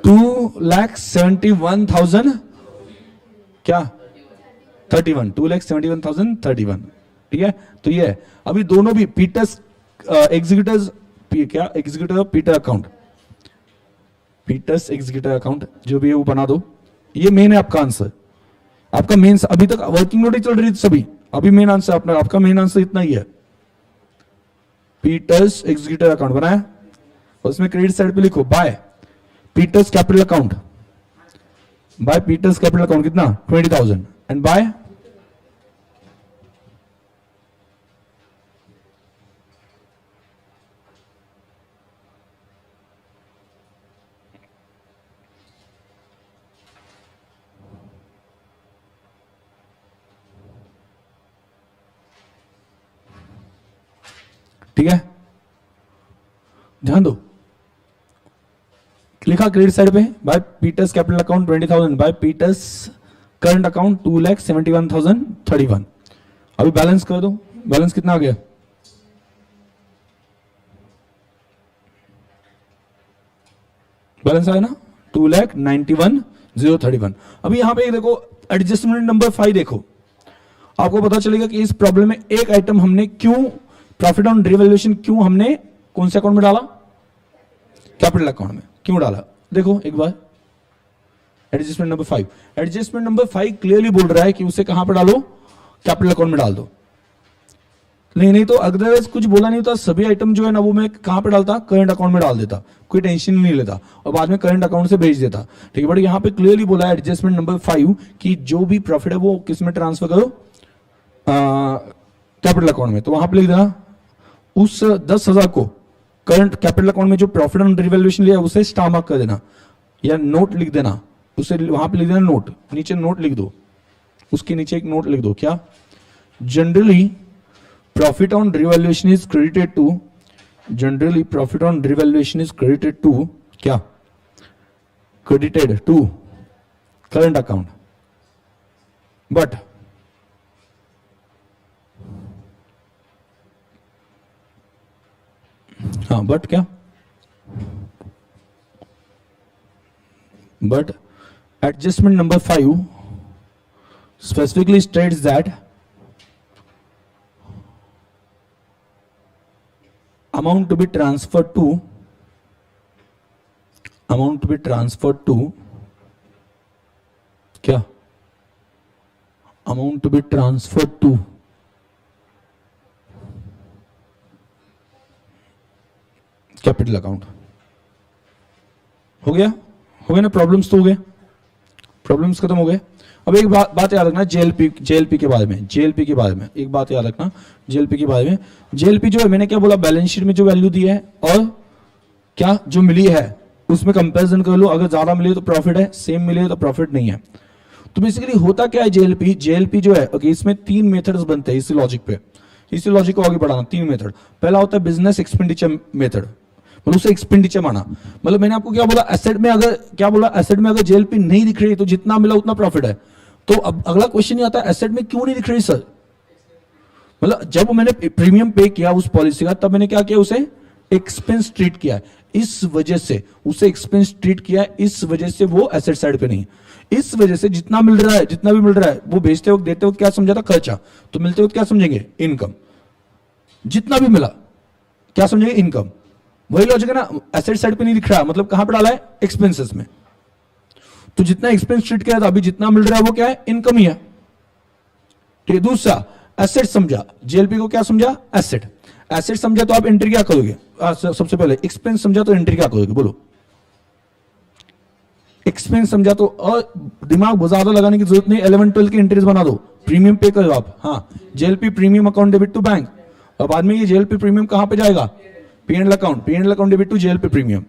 2,71,000 क्या 31, 2,71,031। ठीक है, तो ये अभी दोनों भी पीटर्स एग्जीक्यूटिव क्या executive Peter account, Peter's executive account जो भी है वो बना दो। ये मेन है आपका आंसर, आपका मेन अभी तक वर्किंग नोट ही चल रही थी सभी, अभी मेन आंसर अपना आपका मेन आंसर इतना ही है। पीटर्स एग्जीक्यूटिव अकाउंट बनाया, उसमें क्रेडिट साइड पे लिखो by Peter's capital account, by Peter's capital account कितना 20,000 एंड बाय ठीक है। ध्यान दो, लिखा क्रेडिट साइड पे by Peter's capital account 20,000, by Peter's current account 2,71,031। अभी बैलेंस कर दो, बैलेंस कितना आ गया? बैलेंस आया ना 2,91,031। अभी यहां पे देखो एडजस्टमेंट नंबर 5 देखो, आपको पता चलेगा कि इस प्रॉब्लम में एक आइटम हमने क्यों प्रॉफिट ऑन रिवैल्यूएशन क्यों हमने कौन से अकाउंट में डाला? कैपिटल अकाउंट में क्यों डाला? देखो एक बार adjustment number 5, adjustment number 5 clearly बोल रहा है कि उसे कहां पर डालो? कैपिटल अकाउंट में डाल दो। नहीं तो अदरवाइज कुछ बोला नहीं होता, सभी आइटम जो है ना वो मैं कहां पे डालता? करंट अकाउंट में डाल देता, कोई टेंशन नहीं लेता और बाद में करंट अकाउंट से भेज देता। ठीक है, बट यहां पे क्लियरली बोला है एडजस्टमेंट नंबर 5 कि जो भी प्रॉफिट है वो किस में ट्रांसफर करो? कैपिटल अकाउंट में। तो वहां पे लिख देना उस 10,000 को करंट कैपिटल अकाउंट में जो प्रॉफिट ऑन रिवैल्यूएशन लिया उसे स्टार मार्क कर देना या नोट लिख देना, उसे वहां पे लिख देना नोट, नीचे नोट लिख दो, उसके नीचे एक नोट लिख दो, क्या? Generally profit on revaluation is credited to, generally profit on revaluation is credited to क्या? Credited to current account, but हाँ बट क्या? But adjustment number 5 specifically states that amount to be transferred to क्या? amount to be transferred to capital account. हो गया ना? Problems तो हो गए, प्रॉब्लम्स खत्म हो गए। अब एक बात याद रखना जेएलपी के बारे में, एक बात याद रखना जेएलपी के बारे में। जेएलपी जो है मैंने क्या बोला? बैलेंस शीट में जो वैल्यू दी है और क्या जो मिली है उसमें कंपैरिजन कर लो, अगर ज्यादा मिले तो प्रॉफिट है, सेम मिले तो प्रॉफिट नहीं है। तो बेसिकली होता क्या है जेएलपी जो है, ओके, इसमें 3 मेथड्स बनते हैं इसी लॉजिक पे, इसी लॉजिक को आगे बढ़ाना। 3 मेथड, पहला होता है बिजनेस एक्सपेंडिचर मेथड, मतलब उसे एक्सपेंडिचर माना। मतलब मैंने आपको क्या बोला? एसेट में अगर जेएलपी नहीं दिख रही तो जितना मिला उतना प्रॉफिट है। तो अब अगला क्वेश्चन ये आता है एसेट में क्यों नहीं दिख रही सर? मतलब जब मैंने प्रीमियम पे किया उस पॉलिसी का तब मैंने क्या किया? उसे एक्सपेंस ट्रीट किया, इस वजह से उसे एक्सपेंस ट्रीट किया, इस वजह से वो एसेट साइड पे नहीं। इस वजह से जितना भी मिल रहा है वो बेचते वक्त देते वक्त क्या समझा था? खर्चा। तो मिलते वक्त क्या समझेंगे? इनकम। जितना भी मिला क्या समझेंगे? इनकम। वही लॉजिक है ना, एसेट साइड पे नहीं दिख रहा मतलब कहां पे डाला है? एक्सपेंसेस में। तो जितना एक्सपेंस ट्रीट किया था अभी जितना मिल रहा है वो क्या है? इनकम ही है। ठीक है, दूसरा एसेट समझा, जेएलपी को क्या समझा? एसेट समझा तो आप एंट्री क्या करोगे? सबसे पहले एक्सपेंस समझा तो एंट्री क्या करोगे? बोलो। एक्सपेंस समझा तो दिमाग ज्यादा लगाने की जरूरत नहीं, 11-12 की एंट्रीज बना दो, प्रीमियम पे करो आप। हाँ, JLP premium account debit to bank, और बाद में ये जेएलपी प्रीमियम कहां पे जाएगा? PNL account debit to JLP premium.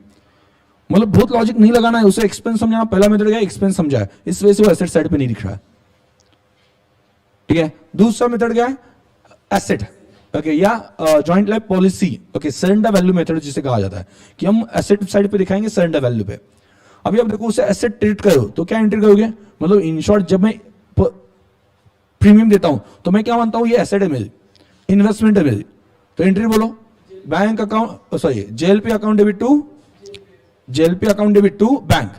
मतलब बहुत लॉजिक नहीं लगाना है, उसे एक्सपेंस समझाना। पहला मेथड क्या? एक्सपेंस समझा है, इस वजह से वो एसेट साइड पे नहीं दिख रहा है। ठीक है, दूसरा मेथड क्या है? एसेट, ओके, या joint life policy, okay, surrender value method जिसे कहा जाता है कि हम एसेट साइड पे दिखाएंगे सरेंडर वैल्यू पे। अभी आप देखो उसे एसेट ट्रीट करो तो क्या एंट्री करोगे? मतलब इन शॉर्ट जब मैं प्रीमियम देता हूं तो मैं क्या मानता हूं? ये एसेट है मेरी, इन्वेस्टमेंट है मेरी, तो एंट्री बोलो bank account, sorry JLP account debit to bank.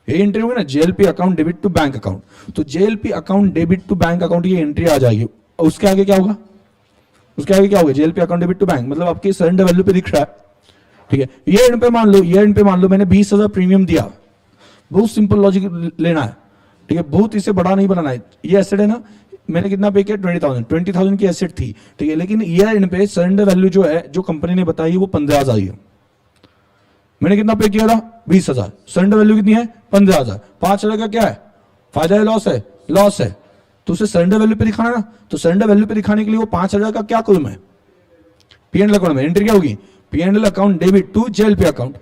ये एंट्री होगी ना, JLP account debit to bank account. तो JLP account debit to bank account की एंट्री आ जाएगी। उसके आगे क्या होगा? JLP account debit to bank, मतलब आपकी सरेंडर वैल्यू पे दिख रहा है। ठीक है, ये एंड पे मान लो मैंने 20,000 प्रीमियम दिया। बहुत सिंपल लॉजिक लेना है। ठीक है, बहुत इसे बड़ा नहीं बनाना है। ये एसेट है ना, मैंने कितना पे किया? 20,000 की एसेट थी। ठीक है, लेकिन ईयर एंड पे सरेंडर वैल्यू जो है जो कंपनी ने बताई वो 15,000 है। मैंने कितना पे किया था? 20,000। सरेंडर वैल्यू कितनी है? 15,000। 5,000 का क्या है? फायदा है, लॉस है। तो उसे सरेंडर वैल्यू पे दिखाना ना, तो सरेंडर वैल्यू पे दिखाने के लिए वो 5,000 का क्या करूं मैं? पीएनएल अकाउंट में एंट्री क्या होगी? PNL account debit to JLP account.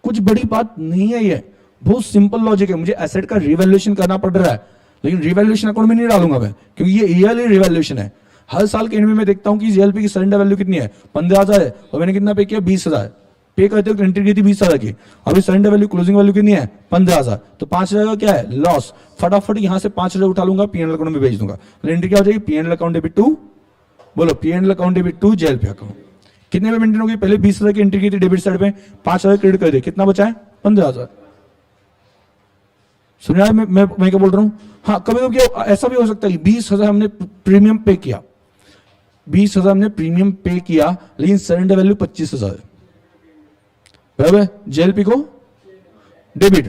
कुछ बड़ी बात नहीं है, ये बहुत सिंपल लॉजिक है। मुझे एसेट का रिवैल्यूएशन करना पड़ रहा है, लेकिन रिवैल्यूएशन अकाउंट में नहीं डालूंगा मैं, क्योंकि ये ईयरली रिवैल्यूएशन है। हर साल के एंड में मैं देखता हूं कि जेएलपी की सरेंडर वैल्यू कितनी है? 15,000 है, और मैंने कितना पे किया? 20,000। पे करते वक्त एंट्री की थी 20,000 की, अभी सरेंडर वैल्यू क्लोजिंग वैल्यू कितनी है 15,000, तो 5,000 का क्या है लॉस, फटाफट यहां से 5,000 उठा लूंगा पीएनएल अकाउंट में भेज दूंगा, एंट्री क्या हो जाएगी पीएनएल अकाउंट डेबिट टू, बोलो PNL account debit to JLP account. कितने में मेंटेन होगी, पहले 20,000 की एंट्री की थी डेबिट साइड पे, 5,000 क्रेडिट कर दे, कितना बचा है 15,000। सुनिए मैं क्या बोल रहा हूं, हाँ कभी कभी ऐसा भी हो सकता है 20,000 हमने प्रीमियम पे किया, 20,000 हमने प्रीमियम पे किया, लेकिन सरेंडर वैल्यू 25,000 है, बराबर, जेएलपी को डेबिट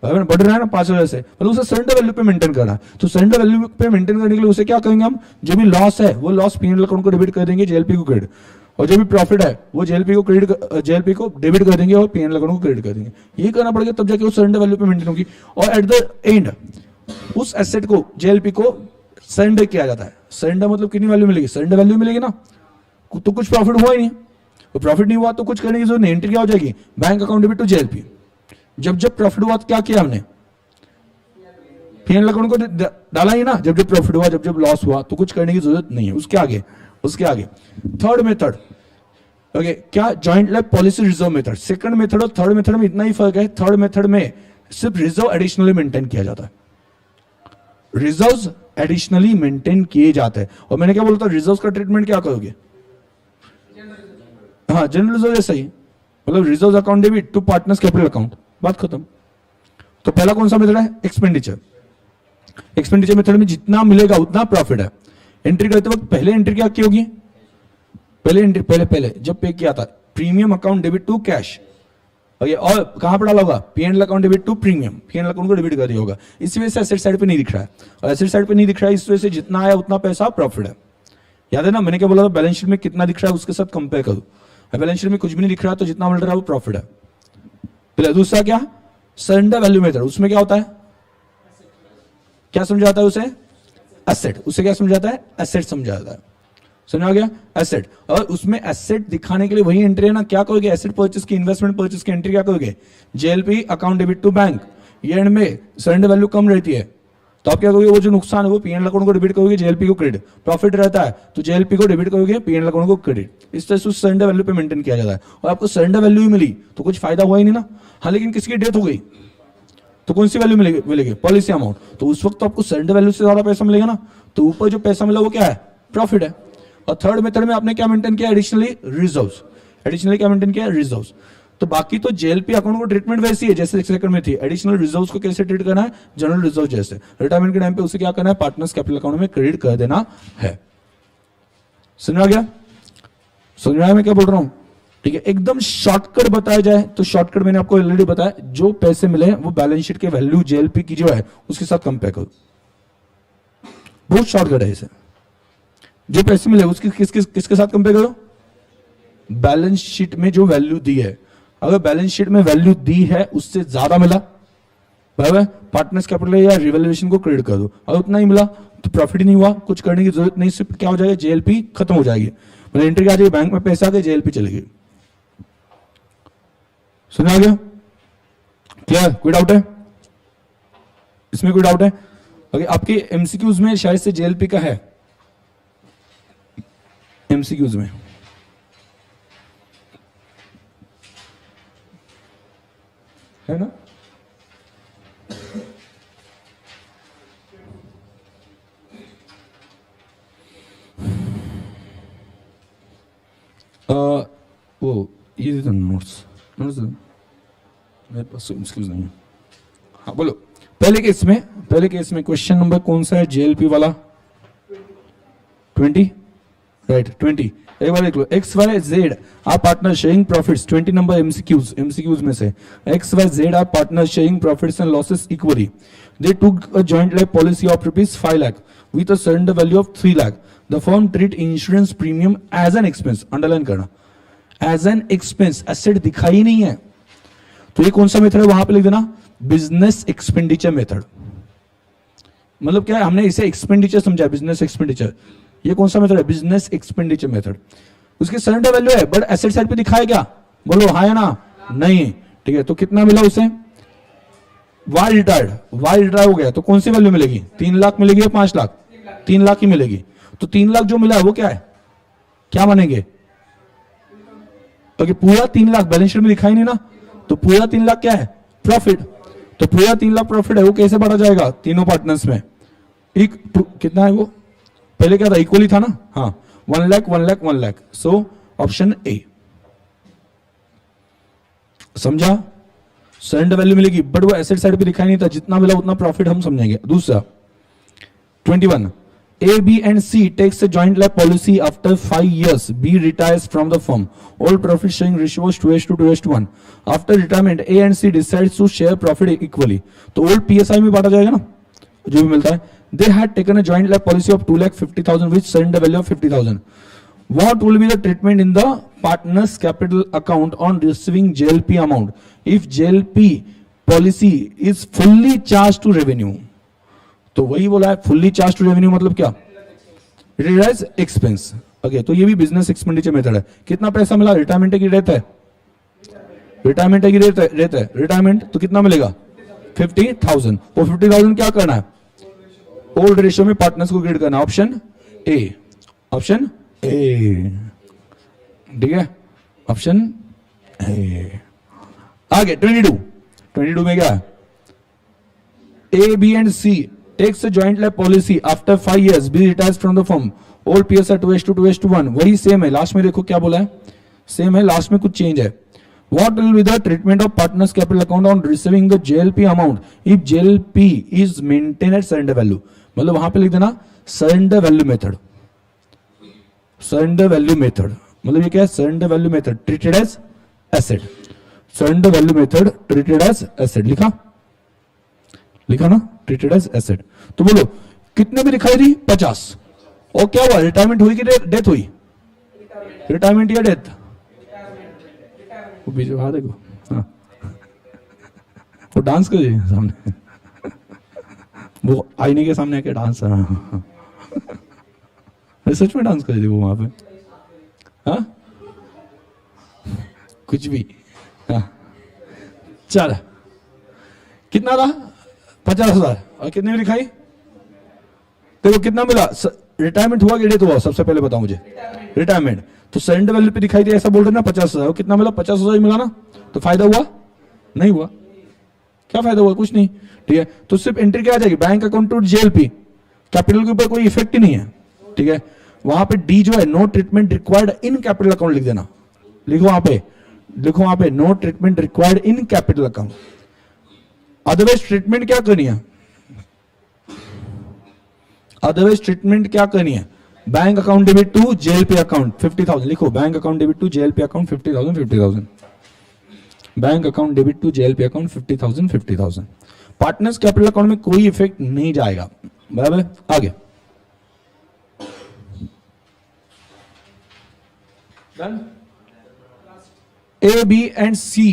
बराबर बढ़ रहा है ना 5,000 से, मतलब उसे सरेंडर वैल्यू पे मेंटेन करना है, तो सरेंडर वैल्यू पे मेंटेन करने के लिए उसे क्या करेंगे हम, जो भी लॉस है वो लॉस पीएनएल अकाउंट को डेबिट कर देंगे, जेएलपी को क्रेडिट, और जो भी प्रॉफिट है वो जेएलपी को क्रेडिट, जेएलपी को डेबिट कर देंगे और पीएनएल अकाउंट को क्रेडिट कर देंगे। ये करना पड़ेगा तब जाके वो सरेंडर वैल्यू पे मेंटेन होगी, और एट द एंड उस एसेट को जेएलपी को सरेंडर किया जाता है। सरेंडर मतलब कितनी वैल्यू मिलेगी, सरेंडर वैल्यू मिलेगी ना, तो कुछ प्रॉफिट हुआ ही नहीं, तो प्रॉफिट नहीं हुआ तो कुछ करने की जरूरत नहीं, एंट्री क्या हो जाएगी bank account debit to JLP. जब जब प्रॉफिट हुआ तो क्या किया हमने, पीएनएल अकाउंट को डाला ही ना, जब जब प्रॉफिट हुआ जब जब लॉस हुआ तो कुछ करने की जरूरत नहीं है। उसके आगे थर्ड मेथड, ओके, क्या joint life policy reserve method, second method और थर्ड मेथड में इतना ही फर्क है, थर्ड मेथड में सिर्फ रिजर्व एडिशनली मेंटेन किया जाता है, रिजर्व्स एडिशनली मेंटेन किए जाते हैं। और मैंने क्या बोला था, रिजर्व्स का ट्रीटमेंट क्या करोगे, हाँ जनरल रिजर्व जैसा ही, मतलब reserve account debit to partners capital account, बात खत्म। तो पहला कौन सा मेथड है, एक्सपेंडिचर। एक्सपेंडिचर मेथड में जितना मिलेगा उतना प्रॉफिट है। एंट्री करते वक्त पहले एंट्री क्या की होगी, पहले जब पे किया था premium account debit to cash, और कहां पर डाला होगा PNL account debit to premium, PNL account को डेबिट कर दिया होगा। इसी वजह से एसेट साइड पे नहीं दिख रहा है, और एसेट साइड पे नहीं दिख रहा है इस वजह से जितना आया उतना पैसा प्रॉफिट है। याद है ना मैंने क्या बोला था, बैलेंस शीट में कितना दिख रहा है उसके साथ कंपेयर करो, बैलेंस शीट में कुछ भी नहीं दिख रहा है तो जितना मिल रहा है वो प्रॉफिट है। पहले दूसरा क्या, सरेंडर वैल्यू मेथड, उसमें क्या होता है, क्या समझाता है उसे, एसेट, उसे क्या समझाता है, एसेट समझाता है, समझा गया एसेट। और उसमें एसेट दिखाने के लिए वही एंट्री है ना, क्या करोगे, एसेट परचेस की, इन्वेस्टमेंट परचेस की एंट्री क्या करोगे, JLP account debit to bank, ये एंड में सरेंडर वैल्यू कम रहती है तो आप क्या करोगे, वो जो नुकसान है वो पीएनएल अकाउंट को डेबिट करोगे, जेएलपी को क्रेडिट, प्रॉफिट रहता है तो जेएलपी को डेबिट करोगे, पीएनएल अकाउंट को क्रेडिट। इस तरह से सरेंडर वैल्यू पे मेंटेन किया जाता है, और आपको सरेंडर वैल्यू ही मिली तो कुछ फायदा हुआ ही नहीं ना। हाँ लेकिन किसी की डेथ हो गई तो कौन सी वैल्यू मिलेगी, पॉलिसी अमाउंट, तो उस वक्त तो आपको सरेंडर वैल्यू से ज्यादा पैसा मिलेगा ना, तो ऊपर जो पैसा मिला वो क्या है, प्रॉफिट है। और थर्ड मेथड में आपने क्या मेंटेन किया, एडिशनली रिजर्व्स, एडिशनली क्या मेंटेन किया, रिजर्व्स। तो बाकी तो जेएलपी अकाउंट को ट्रीटमेंट वैसी है जैसे सेकंड में थी, एडिशनल रिजर्व्स को कैसे ट्रीट करना है, जनरल रिजर्व जैसे, रिटायरमेंट के टाइम पे उसे क्या करना है, पार्टनर्स कैपिटल अकाउंट में क्रेडिट कर देना है। समझ आ गया, समझ में आया मैं क्या बोल रहा हूं, ठीक है। एकदम शॉर्टकट बताया जाए तो शॉर्टकट मैंने आपको ऑलरेडी बताया, जो पैसे मिले वो बैलेंस शीट के वैल्यू जेएलपी की जो है उसके साथ कंपेयर करो, बहुत शॉर्टकट है इसे। जो पैसे मिले उसकी किसके साथ कंपेयर करो, बैलेंस शीट में जो वैल्यू दी है, अगर बैलेंस शीट में वैल्यू दी है उससे ज्यादा मिला, बराबर, पार्टनर्स कैपिटल या रिवैल्यूएशन को क्रेडिट कर दो, अगर उतना ही मिला तो प्रॉफिट नहीं हुआ, कुछ करने की जरूरत नहीं, सिर्फ क्या हो जाएगा, जेएलपी खत्म हो जाएगी, मतलब एंट्री आ जाएगी, बैंक में पैसा आ गया, जेएलपी चलेगी। सुना गया, क्लियर, कोई डाउट है इसमें, कोई डाउट है, ओके। आपके एमसीक्यूज में शायद से जेएलपी का है, एमसीक्यूज में है ना, वो ये नोट्स मेरे पास एमसीक्यूज नहीं है। हाँ बोलो, पहले केस में क्वेश्चन नंबर कौन सा है, जेएलपी वाला 20, राइट 20, एक बार देख लो, X Y Z are partner sharing profits, 20 number MCQs में से, X Y Z are partner sharing profits and losses equally, they took a joint life policy of ₹5 lakh with a surrender value of 3 lakh, the firm treat insurance premium as an expense, underline करना, as an expense, asset दिखाई नहीं है तो ये कौन सा method है, वहां पे लिख देना बिजनेस एक्सपेंडिचर मेथड। मतलब क्या है, हमने इसे एक्सपेंडिचर समझा, बिजनेस एक्सपेंडिचर, ये कौन सा मेथड है, बिजनेस एक्सपेंडिचर मेथड। उसकी सरेंडर वैल्यू है बट एसेट साइड पे दिखाया क्या, बोलो हाँ या ना, नहीं, ठीक है। तो कितना मिला उसे, वाई रिटायर्ड हो गया तो कौन सी वैल्यू मिलेगी, 3 लाख मिलेगी या 5 लाख, 3 लाख ही मिलेगी। तो 3 लाख जो मिला है वो क्या है, क्या मानेंगे, ओके, पूरा 3 लाख बैलेंस शीट में दिखाई नहीं ना, तो पूरा 3 लाख क्या है? प्रॉफिट। तो पूरा 3 लाख प्रॉफिट है, वो कैसे बढ़ा जाएगा? तीनों पार्टनर्स में कितना है वो? पहले क्या था? इक्वली था ना, हाँ, 1 lakh 1 lakh 1 lakh. So option A. समझा? सरेंडर वैल्यू मिलेगी, बट वो एसेट साइड पे दिखाई नहीं था, जितना मिला उतना प्रॉफिट हम समझेंगे। दूसरा 21, A, B and C takes a joint life policy after 5 years. B retires from the firm. All profit sharing ratio was 2:1. After retirement, A and C decides to share profit equally. तो old PSI में बांटा जाएगा ना, जो भी मिलता है। They had taken a joint life policy of 2,50,000 with surrender value of 50,000. What will be the treatment in the partner's capital account on receiving JLP amount if JLP policy is fully charged to revenue? तो वही बोला है, fully charge to revenue मतलब क्या? It is as expense. Okay, तो ये भी business expenditure method है। कितना पैसा मिला? रिटायरमेंट की रेट है, रिटायरमेंट की रेट है, रिटायरमेंट तो कितना मिलेगा? 50,000। वो 50,000 क्या करना है? ओल्ड रेशियो में पार्टनर्स को ग्रेड करना। ऑप्शन ए, ऑप्शन ए, ठीक है, ऑप्शन ए। आगे 22 में क्या है? A, B and C takes a joint life policy after 5 years. B retires from the firm. All PSI 2:1. वही सेम है, लास्ट में देखो क्या बोला है, सेम है, लास्ट में कुछ चेंज है। What will be the treatment of partners capital account on receiving the JLP amount if JLP is maintained at surrender value? मतलब वहां पे लिख देना surrender value method. Surrender value method मतलब ये क्या है? surrender value method treated as asset. surrender value method treated as asset लिखा ना, ट्रीटेड एज एसेट। तो बोलो कितने में दिखाई दी? 50। और क्या हुआ? रिटायरमेंट हुई कि डेथ हुई? रिटायरमेंट या डेथ? वो बीच में देखो, हाँ, वो डांस कर रही सामने, वो आईने के सामने आके डांस, हाँ, सच में डांस कर रही थी वो वहां पे, हाँ, कुछ भी, हाँ। चल, कितना था? 50,000। और कितने में दिखाई? देखो कितना मिला? रिटायरमेंट हुआ कि डेथ हुआ? सबसे पहले बताओ मुझे। रिटायरमेंट। तो सरेंडर वैल्यू पे दिखाई दिया, ऐसा बोल रहे ना 50,000। कितना मिला? 50,000 मिला ना, तो फायदा हुआ? नहीं हुआ। क्या फायदा हुआ? कुछ नहीं, ठीक है। तो सिर्फ एंट्री क्या आ जाएगी? Bank account to JLP, capital के ऊपर कोई इफेक्ट ही नहीं है, ठीक है। वहां पे डी जो है, no treatment required in capital account लिख देना, लिखो वहां पे no treatment required in capital account. Otherwise treatment क्या करनी है? अदरवाइज ट्रीटमेंट क्या करनी है? Bank account debit to JLP account 50,000 लिखो, bank account debit to JLP account 50,000 bank account debit to JLP account 50,000। Partners capital account में कोई effect नहीं जाएगा, बराबर। आगे A, B and C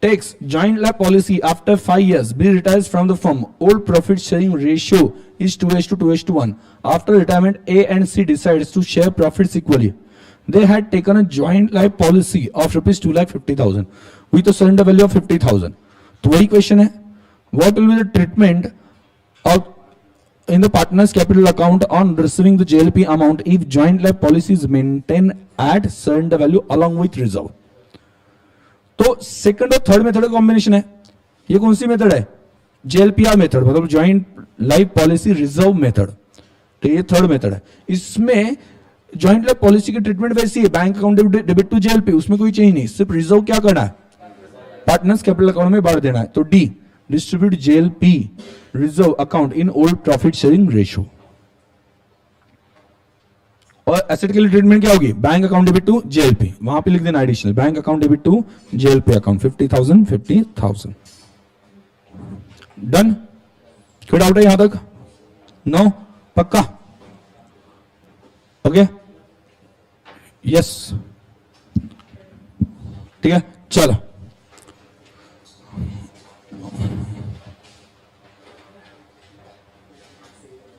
takes joint life policy after 5 years. B retires from the firm. Old profit sharing ratio is 2:1. After retirement, A and C decides to share profits equally. They had taken a joint life policy of rupees 2,50,000 with a surrender value of 50,000. तो वही question है, what will be the treatment of in the partner's capital account on receiving the JLP amount if joint life policy is maintained at surrender value along with reserve? तो second और third method का combination है। ये कौन सी method है? JLPR method, मतलब joint life policy reserve method. तो ये थर्ड मेथड है। इसमें जॉइंट लाइफ पॉलिसी की ट्रीटमेंट वैसी है, bank account debit to JLP, उसमें कोई चेंज नहीं, सिर्फ रिजर्व क्या करना है? पार्टनर्स कैपिटल अकाउंट में बांट देना है। तो D, distribute JLP reserve account in old profit sharing ratio. और एसेट के लिए ट्रीटमेंट क्या होगी? Bank account debit to JLP, वहां पे लिख देना additional, bank account debit to JLP account 50,000। Done? कोई डाउट है यहां तक? नो? पक्का? ओके, यस, ठीक है, चलो।